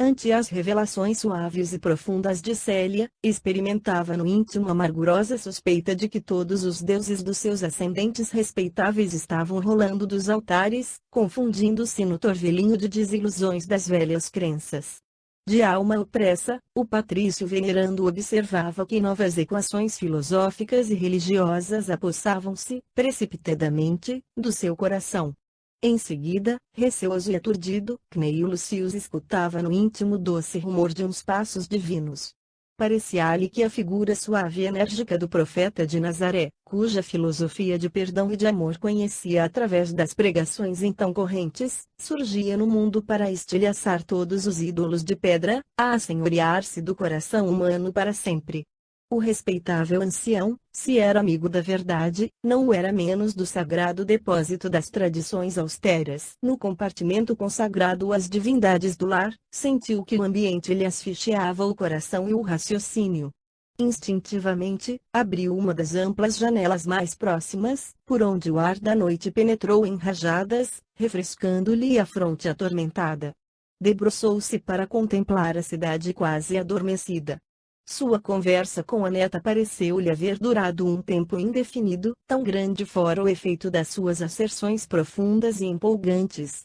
ante as revelações suaves e profundas de Célia, experimentava no íntimo a amargurosa suspeita de que todos os deuses dos seus ascendentes respeitáveis estavam rolando dos altares, confundindo-se no torvelinho de desilusões das velhas crenças. De alma opressa, o patrício venerando observava que novas equações filosóficas e religiosas apossavam-se, precipitadamente, do seu coração. Em seguida, receoso e aturdido, Cneio Lucius escutava no íntimo doce rumor de uns passos divinos. Parecia-lhe que a figura suave e enérgica do profeta de Nazaré, cuja filosofia de perdão e de amor conhecia através das pregações então correntes, surgia no mundo para estilhaçar todos os ídolos de pedra, a assenhorear-se do coração humano para sempre. O respeitável ancião, se era amigo da verdade, não o era menos do sagrado depósito das tradições austeras. No compartimento consagrado às divindades do lar, sentiu que o ambiente lhe asfixiava o coração e o raciocínio. Instintivamente, abriu uma das amplas janelas mais próximas, por onde o ar da noite penetrou em rajadas, refrescando-lhe a fronte atormentada. Debruçou-se para contemplar a cidade quase adormecida. Sua conversa com a neta pareceu-lhe haver durado um tempo indefinido, tão grande fora o efeito das suas asserções profundas e empolgantes.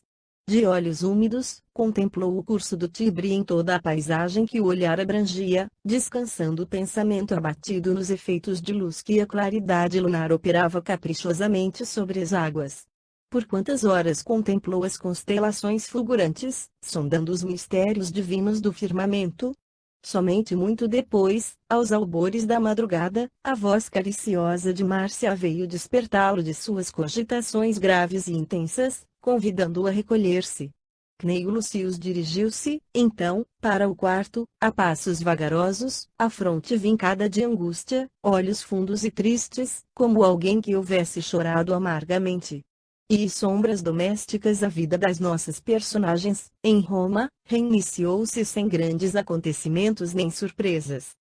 De olhos úmidos, contemplou o curso do Tibre em toda a paisagem que o olhar abrangia, descansando o pensamento abatido nos efeitos de luz que a claridade lunar operava caprichosamente sobre as águas. Por quantas horas contemplou as constelações fulgurantes, sondando os mistérios divinos do firmamento? Somente muito depois, aos albores da madrugada, a voz cariciosa de Márcia veio despertá-lo de suas cogitações graves e intensas, convidando-o a recolher-se. Cneio Lucius dirigiu-se, então, para o quarto, a passos vagarosos, a fronte vincada de angústia, olhos fundos e tristes, como alguém que houvesse chorado amargamente. E sombras domésticas. A vida das nossas personagens, em Roma, reiniciou-se sem grandes acontecimentos nem surpresas.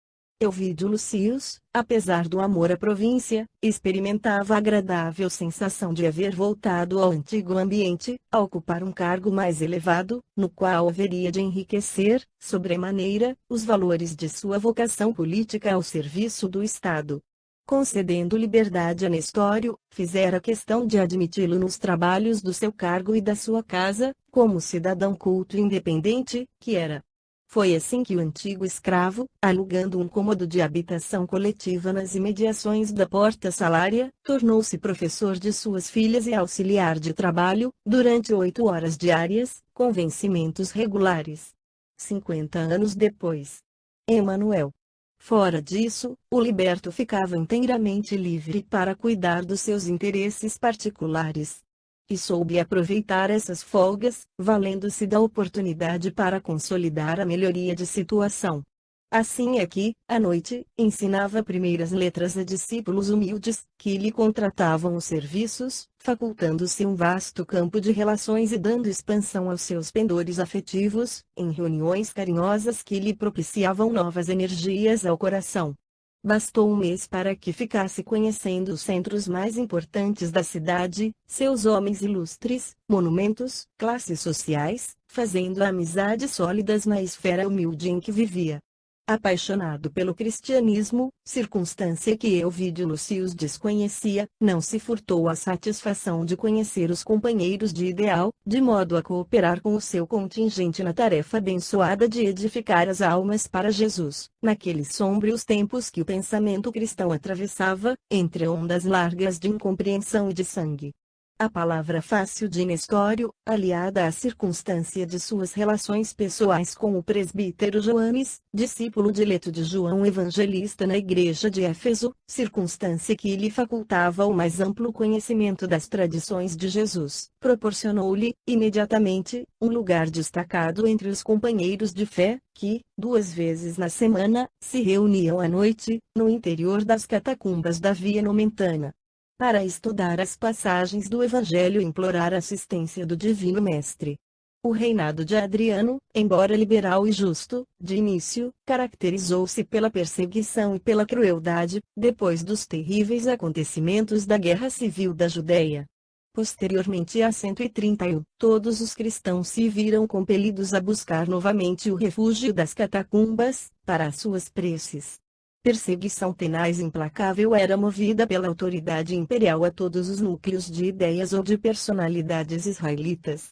Elvídio Lucius, apesar do amor à província, experimentava a agradável sensação de haver voltado ao antigo ambiente, a ocupar um cargo mais elevado, no qual haveria de enriquecer, sobremaneira, os valores de sua vocação política ao serviço do Estado. Concedendo liberdade a Nestório, fizera questão de admiti-lo nos trabalhos do seu cargo e da sua casa, como cidadão culto e independente, que era. Foi assim que o antigo escravo, alugando um cômodo de habitação coletiva nas imediações da Porta Salária, tornou-se professor de suas filhas e auxiliar de trabalho, durante 8 horas diárias, com vencimentos regulares. 50 anos depois. Emanuel. Fora disso, o liberto ficava inteiramente livre para cuidar dos seus interesses particulares. E soube aproveitar essas folgas, valendo-se da oportunidade para consolidar a melhoria de situação. Assim é que, à noite, ensinava primeiras letras a discípulos humildes, que lhe contratavam os serviços, facultando-se um vasto campo de relações e dando expansão aos seus pendores afetivos, em reuniões carinhosas que lhe propiciavam novas energias ao coração. Bastou um mês para que ficasse conhecendo os centros mais importantes da cidade, seus homens ilustres, monumentos, classes sociais, fazendo amizades sólidas na esfera humilde em que vivia. Apaixonado pelo cristianismo, circunstância que Elvídio Lucius desconhecia, não se furtou à satisfação de conhecer os companheiros de ideal, de modo a cooperar com o seu contingente na tarefa abençoada de edificar as almas para Jesus, naqueles sombrios tempos que o pensamento cristão atravessava, entre ondas largas de incompreensão e de sangue. A palavra fácil de Nestório, aliada à circunstância de suas relações pessoais com o presbítero Joanes, discípulo dileto de João Evangelista na igreja de Éfeso, circunstância que lhe facultava o mais amplo conhecimento das tradições de Jesus, proporcionou-lhe, imediatamente, um lugar destacado entre os companheiros de fé, que, 2 vezes na semana, se reuniam à noite, no interior das catacumbas da Via Nomentana, para estudar as passagens do Evangelho e implorar a assistência do Divino Mestre. O reinado de Adriano, embora liberal e justo, de início, caracterizou-se pela perseguição e pela crueldade, depois dos terríveis acontecimentos da Guerra Civil da Judéia. Posteriormente a 131, todos os cristãos se viram compelidos a buscar novamente o refúgio das catacumbas, para as suas preces. Perseguição tenaz e implacável era movida pela autoridade imperial a todos os núcleos de ideias ou de personalidades israelitas.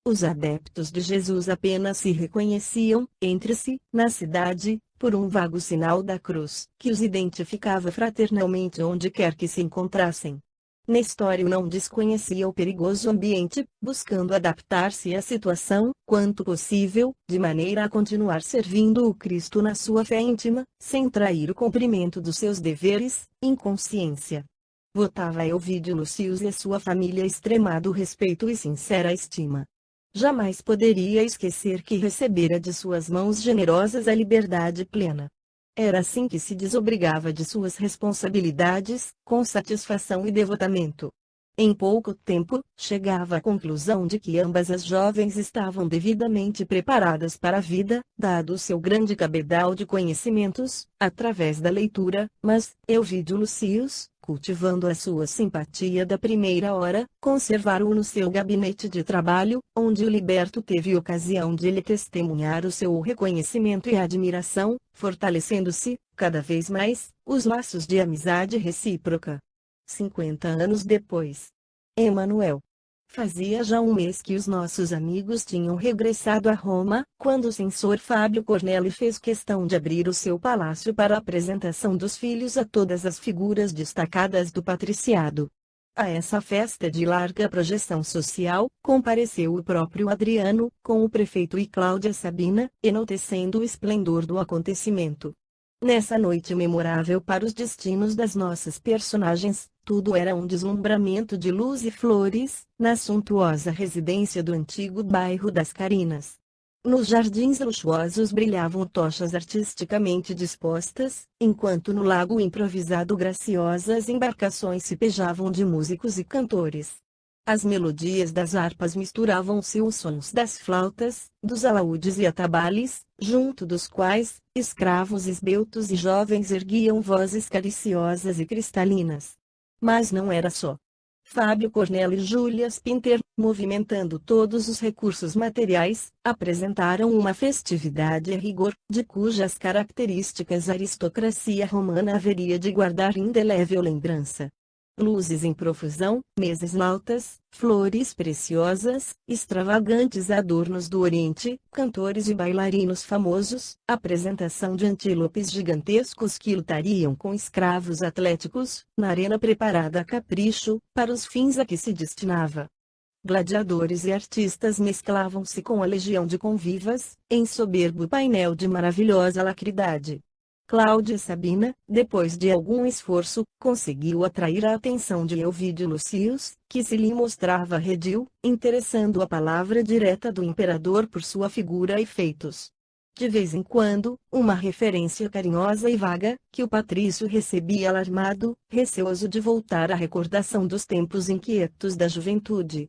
Os adeptos de Jesus apenas se reconheciam, entre si, na cidade, por um vago sinal da cruz, que os identificava fraternalmente onde quer que se encontrassem. Nestório não desconhecia o perigoso ambiente, buscando adaptar-se à situação, quanto possível, de maneira a continuar servindo o Cristo na sua fé íntima, sem trair o cumprimento dos seus deveres, em consciência. Votava a Elvídio Lucius e a sua família extremado respeito e sincera estima. Jamais poderia esquecer que recebera de suas mãos generosas a liberdade plena. Era assim que se desobrigava de suas responsabilidades, com satisfação e devotamento. Em pouco tempo, chegava à conclusão de que ambas as jovens estavam devidamente preparadas para a vida, dado o seu grande cabedal de conhecimentos, através da leitura, mas, Elvídio Lucius, cultivando a sua simpatia da primeira hora, conservaram-o no seu gabinete de trabalho, onde o liberto teve ocasião de lhe testemunhar o seu reconhecimento e admiração, fortalecendo-se, cada vez mais, os laços de amizade recíproca. 50 anos depois. Emanuel. Fazia já um mês que os nossos amigos tinham regressado a Roma, quando o censor Fábio Cornélio fez questão de abrir o seu palácio para a apresentação dos filhos a todas as figuras destacadas do patriciado. A essa festa de larga projeção social, compareceu o próprio Adriano, com o prefeito e Cláudia Sabina, enaltecendo o esplendor do acontecimento. Nessa noite memorável para os destinos das nossas personagens, tudo era um deslumbramento de luz e flores, na suntuosa residência do antigo bairro das Carinas. Nos jardins luxuosos brilhavam tochas artisticamente dispostas, enquanto no lago improvisado graciosas embarcações se pejavam de músicos e cantores. As melodias das harpas misturavam-se aos sons das flautas, dos alaúdes e atabales, junto dos quais, escravos esbeltos e jovens erguiam vozes cariciosas e cristalinas. Mas não era só. Fábio Cornélio e Júlia Spinter, movimentando todos os recursos materiais, apresentaram uma festividade a rigor, de cujas características a aristocracia romana haveria de guardar indelével lembrança. Luzes em profusão, mesas altas, flores preciosas, extravagantes adornos do Oriente, cantores e bailarinos famosos, apresentação de antílopes gigantescos que lutariam com escravos atléticos, na arena preparada a capricho, para os fins a que se destinava. Gladiadores e artistas mesclavam-se com a legião de convivas, em soberbo painel de maravilhosa lacridade. Cláudia Sabina, depois de algum esforço, conseguiu atrair a atenção de Elvídio Lucius, que se lhe mostrava redil, interessando a palavra direta do imperador por sua figura e feitos. De vez em quando, uma referência carinhosa e vaga, que o patrício recebia alarmado, receoso de voltar à recordação dos tempos inquietos da juventude.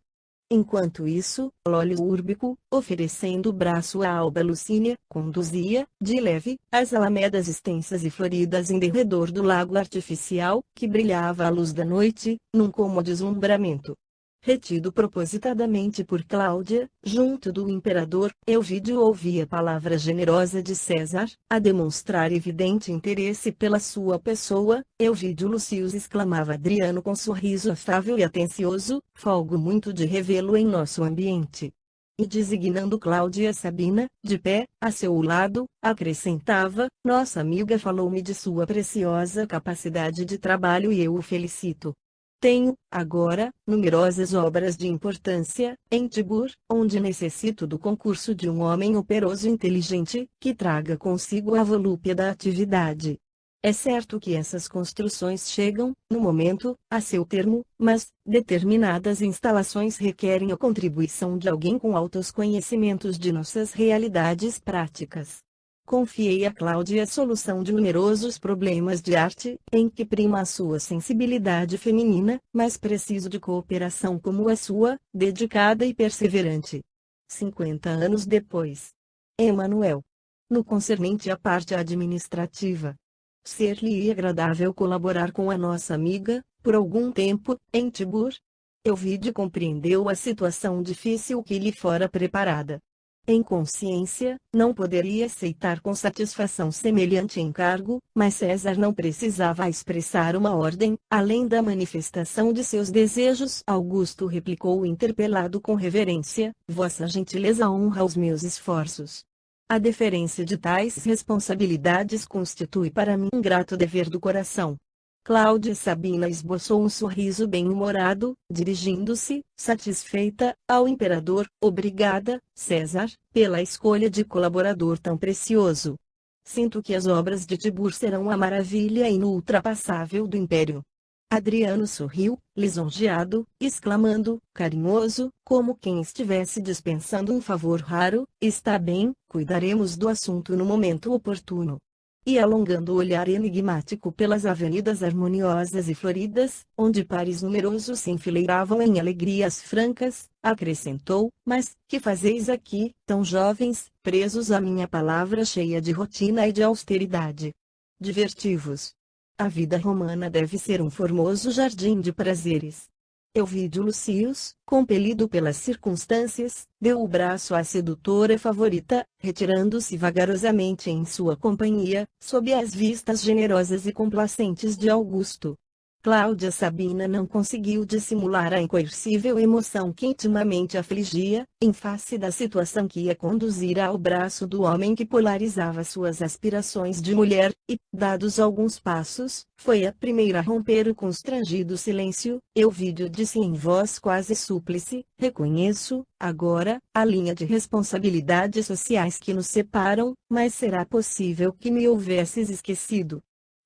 Enquanto isso, Lólio Úrbico, oferecendo o braço a Alba Lucínia, conduzia, de leve, as alamedas extensas e floridas em derredor do lago artificial, que brilhava à luz da noite, num como deslumbramento. Retido propositadamente por Cláudia, junto do imperador, Elvídio ouvia a palavra generosa de César, a demonstrar evidente interesse pela sua pessoa. Elvídio Lucius, exclamava Adriano com sorriso afável e atencioso, folgo muito de revê-lo em nosso ambiente. E designando Cláudia Sabina, de pé, a seu lado, acrescentava, nossa amiga falou-me de sua preciosa capacidade de trabalho e eu o felicito. Tenho, agora, numerosas obras de importância, em Tibur, onde necessito do concurso de um homem operoso e inteligente, que traga consigo a volúpia da atividade. É certo que essas construções chegam, no momento, a seu termo, mas, determinadas instalações requerem a contribuição de alguém com altos conhecimentos de nossas realidades práticas. Confiei a Cláudia a solução de numerosos problemas de arte, em que prima a sua sensibilidade feminina, mas preciso de cooperação como a sua, dedicada e perseverante. 50 anos depois. Emanuel. No concernente à parte administrativa. Ser-lhe agradável colaborar com a nossa amiga, por algum tempo, em Tibur? Elvide compreendeu a situação difícil que lhe fora preparada. Em consciência, não poderia aceitar com satisfação semelhante encargo, mas César não precisava expressar uma ordem, além da manifestação de seus desejos. Augusto replicou interpelado com reverência: Vossa gentileza honra os meus esforços. A deferência de tais responsabilidades constitui para mim um grato dever do coração. Cláudia Sabina esboçou um sorriso bem-humorado, dirigindo-se, satisfeita, ao imperador. Obrigada, César, pela escolha de colaborador tão precioso. Sinto que as obras de Tibur serão a maravilha inultrapassável do império. Adriano sorriu, lisonjeado, exclamando, carinhoso, como quem estivesse dispensando um favor raro: está bem, cuidaremos do assunto no momento oportuno. E alongando o olhar enigmático pelas avenidas harmoniosas e floridas, onde pares numerosos se enfileiravam em alegrias francas, acrescentou: mas, que fazeis aqui, tão jovens, presos à minha palavra cheia de rotina e de austeridade? Diverti-vos. A vida romana deve ser um formoso jardim de prazeres. Elvídio Lucius, compelido pelas circunstâncias, deu o braço à sedutora favorita, retirando-se vagarosamente em sua companhia, sob as vistas generosas e complacentes de Augusto. Cláudia Sabina não conseguiu dissimular a incoercível emoção que intimamente afligia, em face da situação que ia conduzir ao braço do homem que polarizava suas aspirações de mulher, e, dados alguns passos, foi a primeira a romper o constrangido silêncio. Elvídio disse em voz quase súplice: reconheço, agora, a linha de responsabilidades sociais que nos separam, mas será possível que me houvesses esquecido?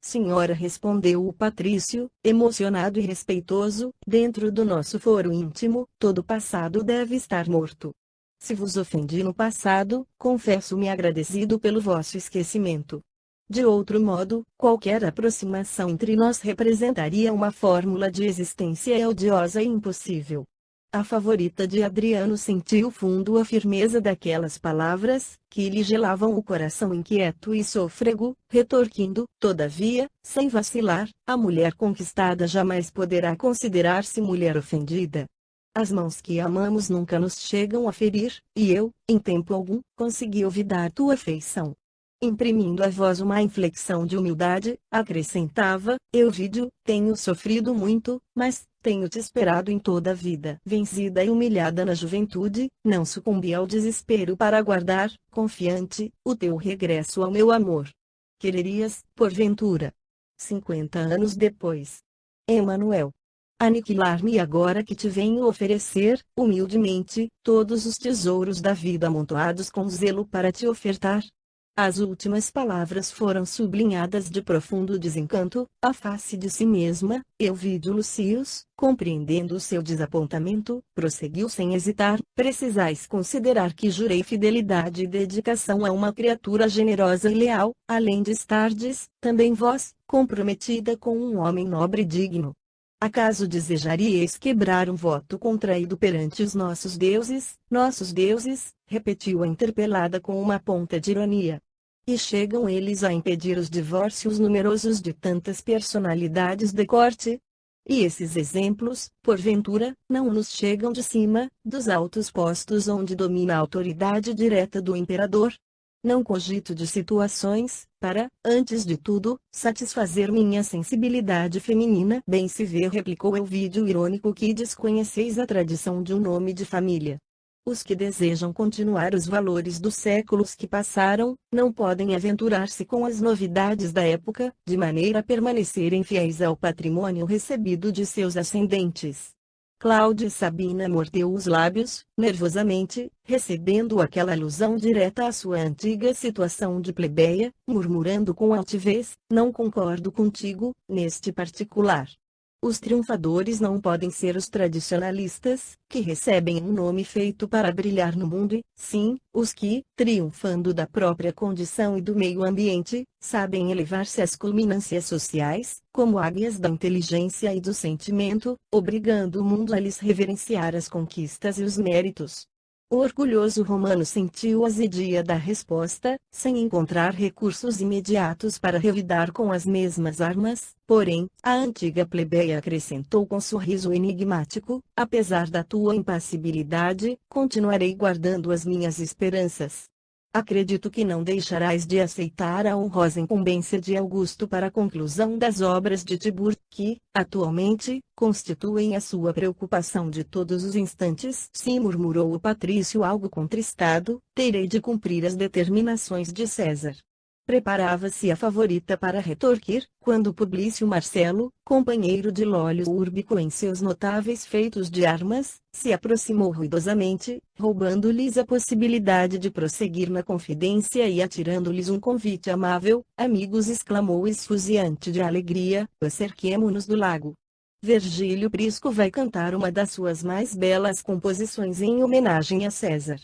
Senhora, respondeu o patrício, emocionado e respeitoso, dentro do nosso foro íntimo, todo passado deve estar morto. Se vos ofendi no passado, confesso-me agradecido pelo vosso esquecimento. De outro modo, qualquer aproximação entre nós representaria uma fórmula de existência odiosa e impossível. A favorita de Adriano sentiu fundo a firmeza daquelas palavras, que lhe gelavam o coração inquieto e sôfrego, retorquindo, todavia, sem vacilar: a mulher conquistada jamais poderá considerar-se mulher ofendida. As mãos que amamos nunca nos chegam a ferir, e eu, em tempo algum, consegui olvidar tua afeição. Imprimindo à voz uma inflexão de humildade, acrescentava: Elvídio, tenho sofrido muito, mas tenho-te esperado em toda a vida. Vencida e humilhada na juventude, não sucumbi ao desespero para aguardar, confiante, o teu regresso ao meu amor. Quererias, porventura? 50 anos depois. Emanuel. Aniquilar-me agora que te venho oferecer, humildemente, todos os tesouros da vida amontoados com zelo para te ofertar? As últimas palavras foram sublinhadas de profundo desencanto. À face de si mesma, Elvídio Lucius, compreendendo o seu desapontamento, prosseguiu sem hesitar: precisais considerar que jurei fidelidade e dedicação a uma criatura generosa e leal, além de estardes, também vós, comprometida com um homem nobre e digno. Acaso desejaríeis quebrar um voto contraído perante os nossos deuses? Nossos deuses, repetiu a interpelada com uma ponta de ironia. E chegam eles a impedir os divórcios numerosos de tantas personalidades de corte? E esses exemplos, porventura, não nos chegam de cima, dos altos postos onde domina a autoridade direta do imperador? Não cogito de situações, para, antes de tudo, satisfazer minha sensibilidade feminina. Bem se vê, replicou Elvídio irônico, que desconheceis a tradição de um nome de família. Os que desejam continuar os valores dos séculos que passaram, não podem aventurar-se com as novidades da época, de maneira a permanecerem fiéis ao patrimônio recebido de seus ascendentes. Cláudia Sabina mordeu os lábios, nervosamente, recebendo aquela alusão direta à sua antiga situação de plebeia, murmurando com altivez: não concordo contigo, neste particular. Os triunfadores não podem ser os tradicionalistas, que recebem um nome feito para brilhar no mundo, e, sim, os que, triunfando da própria condição e do meio ambiente, sabem elevar-se às culminâncias sociais, como águias da inteligência e do sentimento, obrigando o mundo a lhes reverenciar as conquistas e os méritos. O orgulhoso romano sentiu a azedia da resposta, sem encontrar recursos imediatos para revidar com as mesmas armas, porém, a antiga plebeia acrescentou com sorriso enigmático: apesar da tua impassibilidade, continuarei guardando as minhas esperanças. Acredito que não deixarás de aceitar a honrosa incumbência de Augusto para a conclusão das obras de Tibur, que, atualmente, constituem a sua preocupação de todos os instantes. Sim, murmurou o patrício algo contristado, terei de cumprir as determinações de César. Preparava-se a favorita para retorquir, quando Publício Marcelo, companheiro de Lólio Úrbico em seus notáveis feitos de armas, se aproximou ruidosamente, roubando-lhes a possibilidade de prosseguir na confidência e atirando-lhes um convite amável: amigos, exclamou esfuziante de alegria, acerquemo-nos do lago. Virgílio Prisco vai cantar uma das suas mais belas composições em homenagem a César.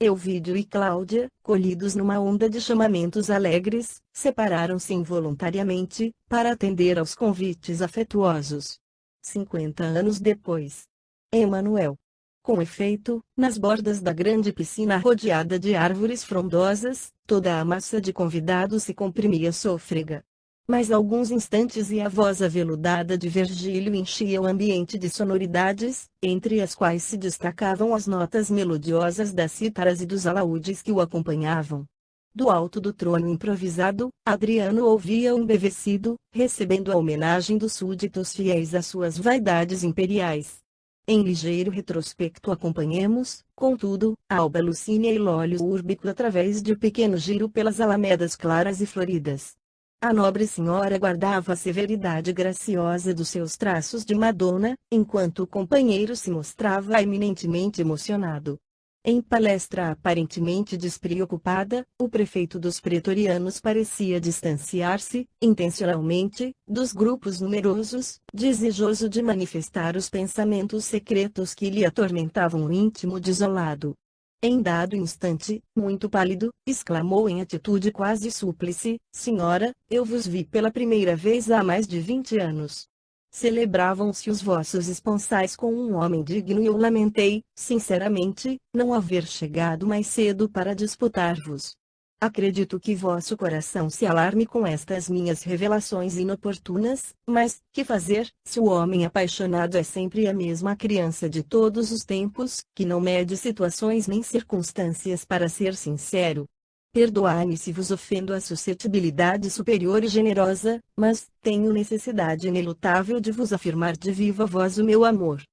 Euvídio e Cláudia, colhidos numa onda de chamamentos alegres, separaram-se involuntariamente, para atender aos convites afetuosos. 50 anos depois. Emanuel. Com efeito, nas bordas da grande piscina rodeada de árvores frondosas, toda a massa de convidados se comprimia sôfrega. Mais alguns instantes e a voz aveludada de Virgílio enchia o ambiente de sonoridades, entre as quais se destacavam as notas melodiosas das cítaras e dos alaúdes que o acompanhavam. Do alto do trono improvisado, Adriano ouvia embevecido, recebendo a homenagem dos súditos fiéis às suas vaidades imperiais. Em ligeiro retrospecto acompanhemos, contudo, Alba Lucínia e Lólio Úrbico através de pequeno giro pelas alamedas claras e floridas. A nobre senhora guardava a severidade graciosa dos seus traços de Madonna, enquanto o companheiro se mostrava eminentemente emocionado. Em palestra aparentemente despreocupada, o prefeito dos pretorianos parecia distanciar-se, intencionalmente, dos grupos numerosos, desejoso de manifestar os pensamentos secretos que lhe atormentavam o íntimo desolado. Em dado instante, muito pálido, exclamou em atitude quase súplice: senhora, eu vos vi pela primeira vez há mais de 20 anos. Celebravam-se os vossos esponsais com um homem digno e eu lamentei, sinceramente, não haver chegado mais cedo para disputar-vos. Acredito que vosso coração se alarme com estas minhas revelações inoportunas, mas, que fazer, se o homem apaixonado é sempre a mesma criança de todos os tempos, que não mede situações nem circunstâncias para ser sincero? Perdoai-me se vos ofendo a suscetibilidade superior e generosa, mas tenho necessidade inelutável de vos afirmar de viva voz o meu amor.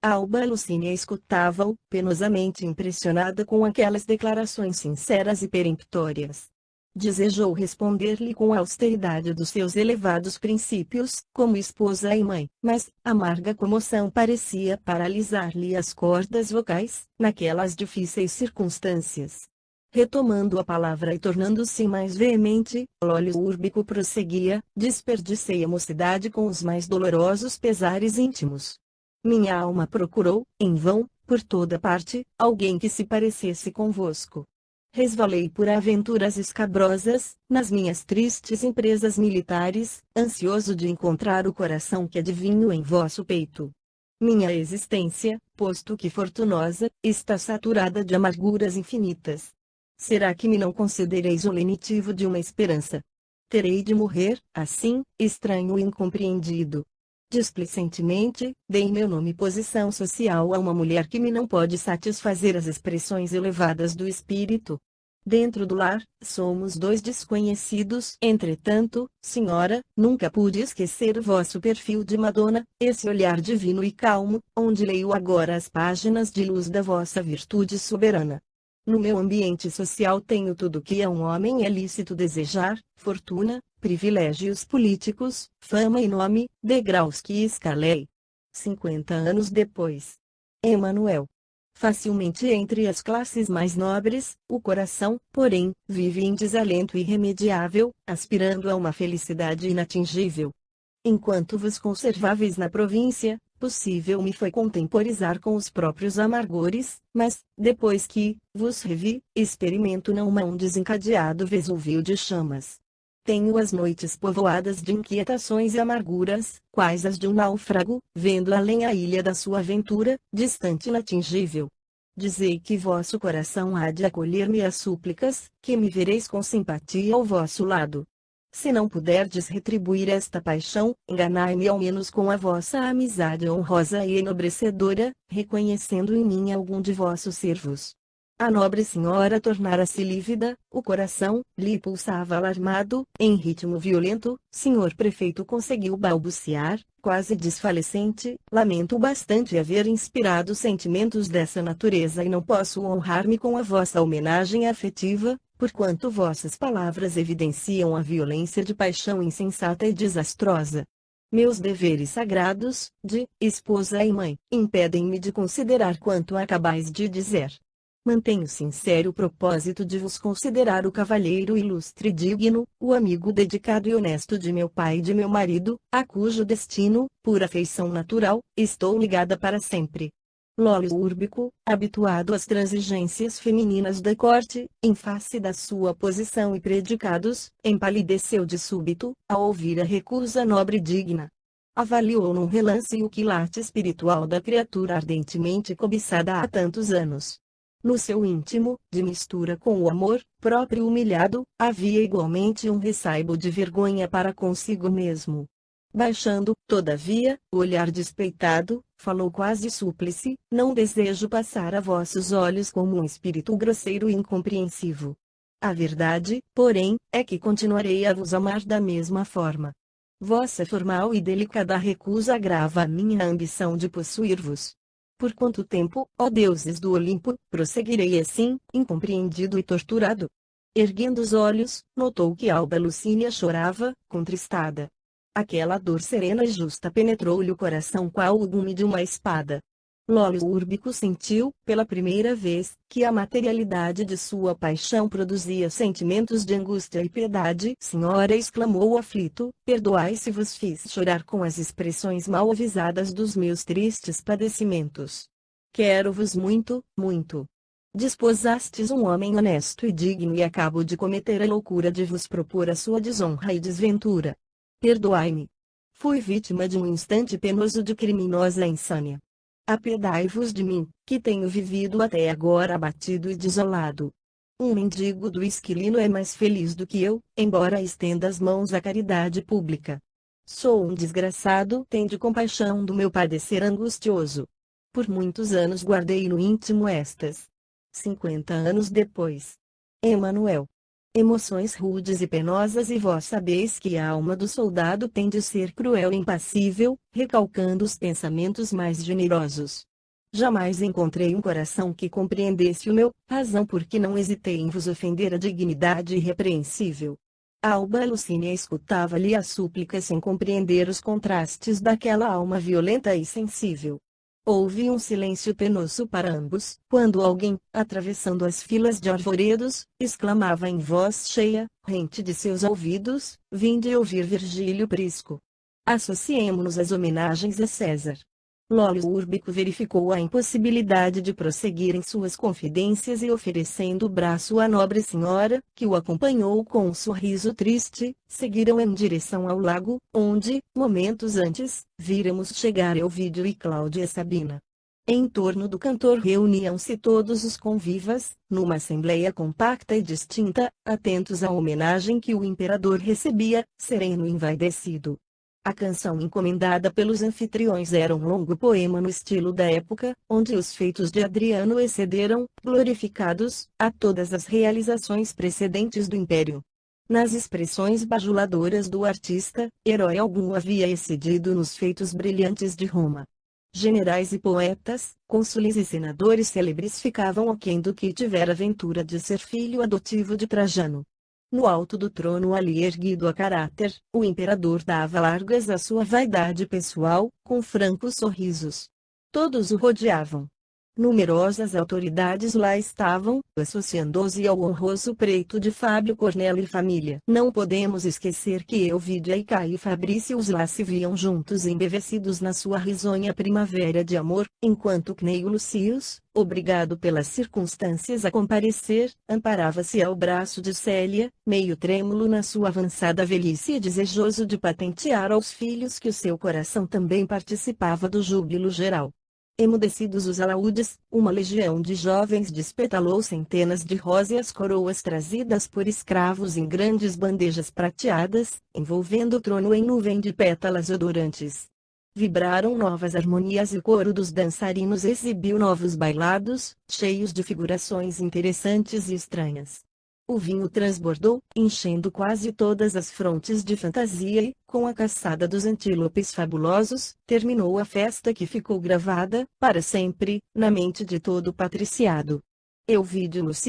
Alba Lucínia escutava-o, penosamente impressionada com aquelas declarações sinceras e peremptórias. Desejou responder-lhe com a austeridade dos seus elevados princípios, como esposa e mãe, mas amarga comoção parecia paralisar-lhe as cordas vocais, naquelas difíceis circunstâncias. Retomando a palavra e tornando-se mais veemente, Lólio Úrbico prosseguia: desperdicei a mocidade com os mais dolorosos pesares íntimos. Minha alma procurou, em vão, por toda parte, alguém que se parecesse convosco. Resvalei por aventuras escabrosas, nas minhas tristes empresas militares, ansioso de encontrar o coração que adivinho em vosso peito. Minha existência, posto que fortunosa, está saturada de amarguras infinitas. Será que me não concedereis o lenitivo de uma esperança? Terei de morrer, assim, estranho e incompreendido. Displicentemente, dei meu nome e posição social a uma mulher que me não pode satisfazer as expressões elevadas do espírito. Dentro do lar, somos dois desconhecidos. Entretanto, senhora, nunca pude esquecer o vosso perfil de Madonna, esse olhar divino e calmo, onde leio agora as páginas de luz da vossa virtude soberana. No meu ambiente social tenho tudo que a um homem é lícito desejar: fortuna, privilégios políticos, fama e nome, degraus que escalei. 50 anos depois. Emanuel. Facilmente entre as classes mais nobres, o coração, porém, vive em desalento irremediável, aspirando a uma felicidade inatingível. Enquanto vos conserváveis na província, possível me foi contemporizar com os próprios amargores, mas, depois que vos revi, experimento não um desencadeado Vesúvio de chamas. Tenho as noites povoadas de inquietações e amarguras, quais as de um náufrago, vendo além a ilha da sua aventura, distante e inatingível. Dizei que vosso coração há de acolher-me às súplicas, que me vereis com simpatia ao vosso lado. Se não puderdes retribuir esta paixão, enganai-me ao menos com a vossa amizade honrosa e enobrecedora, reconhecendo em mim algum de vossos servos. A nobre senhora tornara-se lívida, o coração lhe pulsava alarmado, em ritmo violento. Senhor prefeito, conseguiu balbuciar, quase desfalecente: lamento bastante haver inspirado sentimentos dessa natureza e não posso honrar-me com a vossa homenagem afetiva, porquanto vossas palavras evidenciam a violência de paixão insensata e desastrosa. Meus deveres sagrados, de esposa e mãe, impedem-me de considerar quanto acabais de dizer. Mantenho sincero propósito de vos considerar o cavalheiro ilustre e digno, o amigo dedicado e honesto de meu pai e de meu marido, a cujo destino, por afeição natural, estou ligada para sempre. Lólio Úrbico, habituado às transigências femininas da corte, em face da sua posição e predicados, empalideceu de súbito, ao ouvir a recusa nobre e digna. Avaliou num relance o quilate espiritual da criatura ardentemente cobiçada há tantos anos. No seu íntimo, de mistura com o amor próprio humilhado, havia igualmente um ressaibo de vergonha para consigo mesmo. Baixando, todavia, o olhar despeitado, falou quase súplice: não desejo passar a vossos olhos como um espírito grosseiro e incompreensivo. A verdade, porém, é que continuarei a vos amar da mesma forma. Vossa formal e delicada recusa agrava a minha ambição de possuir-vos. Por quanto tempo, ó deuses do Olimpo, prosseguirei assim, incompreendido e torturado? Erguendo os olhos, notou que Alba Lucínia chorava, contristada. Aquela dor serena e justa penetrou-lhe o coração qual o gume de uma espada. Lólio Úrbico sentiu, pela primeira vez, que a materialidade de sua paixão produzia sentimentos de angústia e piedade. Senhora, exclamou aflito, perdoai se vos fiz chorar com as expressões mal avisadas dos meus tristes padecimentos. Quero-vos muito, muito. Desposastes um homem honesto e digno e acabo de cometer a loucura de vos propor a sua desonra e desventura. Perdoai-me. Fui vítima de um instante penoso de criminosa insânia. Apiedai-vos de mim, que tenho vivido até agora abatido e desolado. Um mendigo do Esquilino é mais feliz do que eu, embora estenda as mãos à caridade pública. Sou um desgraçado, tende compaixão do meu padecer angustioso. Por muitos anos guardei no íntimo estas. 50 anos depois. Emanuel. Emoções rudes e penosas, e vós sabeis que a alma do soldado tem de ser cruel e impassível, recalcando os pensamentos mais generosos. Jamais encontrei um coração que compreendesse o meu, razão porque não hesitei em vos ofender a dignidade irrepreensível. Alba Lucínia escutava-lhe a súplica sem compreender os contrastes daquela alma violenta e sensível. Houve um silêncio penoso para ambos, quando alguém, atravessando as filas de arvoredos, exclamava em voz cheia, rente de seus ouvidos: vinde ouvir Virgílio Prisco. Associemo-nos às homenagens a César. Lólio Úrbico verificou a impossibilidade de prosseguir em suas confidências e, oferecendo o braço à nobre senhora, que o acompanhou com um sorriso triste, seguiram em direção ao lago, onde, momentos antes, víramos chegar Elvídio e Cláudia Sabina. Em torno do cantor reuniam-se todos os convivas, numa assembleia compacta e distinta, atentos à homenagem que o imperador recebia, sereno e envaidecido. A canção encomendada pelos anfitriões era um longo poema no estilo da época, onde os feitos de Adriano excederam, glorificados, a todas as realizações precedentes do Império. Nas expressões bajuladoras do artista, herói algum havia excedido nos feitos brilhantes de Roma. Generais e poetas, cônsules e senadores célebres ficavam aquém do que tivera a ventura de ser filho adotivo de Trajano. No alto do trono ali erguido a caráter, o imperador dava largas à sua vaidade pessoal, com francos sorrisos. Todos o rodeavam. Numerosas autoridades lá estavam, associando-se ao honroso preito de Fábio Cornélio e família. Não podemos esquecer que Elvídia e Caio Fabrícios lá se viam juntos embevecidos na sua risonha primavera de amor, enquanto Cneio Lucius, obrigado pelas circunstâncias a comparecer, amparava-se ao braço de Célia, meio trêmulo na sua avançada velhice e desejoso de patentear aos filhos que o seu coração também participava do júbilo geral. Emudecidos os alaúdes, uma legião de jovens despetalou centenas de róseas coroas trazidas por escravos em grandes bandejas prateadas, envolvendo o trono em nuvem de pétalas odorantes. Vibraram novas harmonias e o coro dos dançarinos exibiu novos bailados, cheios de figurações interessantes e estranhas. O vinho transbordou, enchendo quase todas as frontes de fantasia e, com a caçada dos antílopes fabulosos, terminou a festa que ficou gravada, para sempre, na mente de todo o patriciado. Elvídio Lucius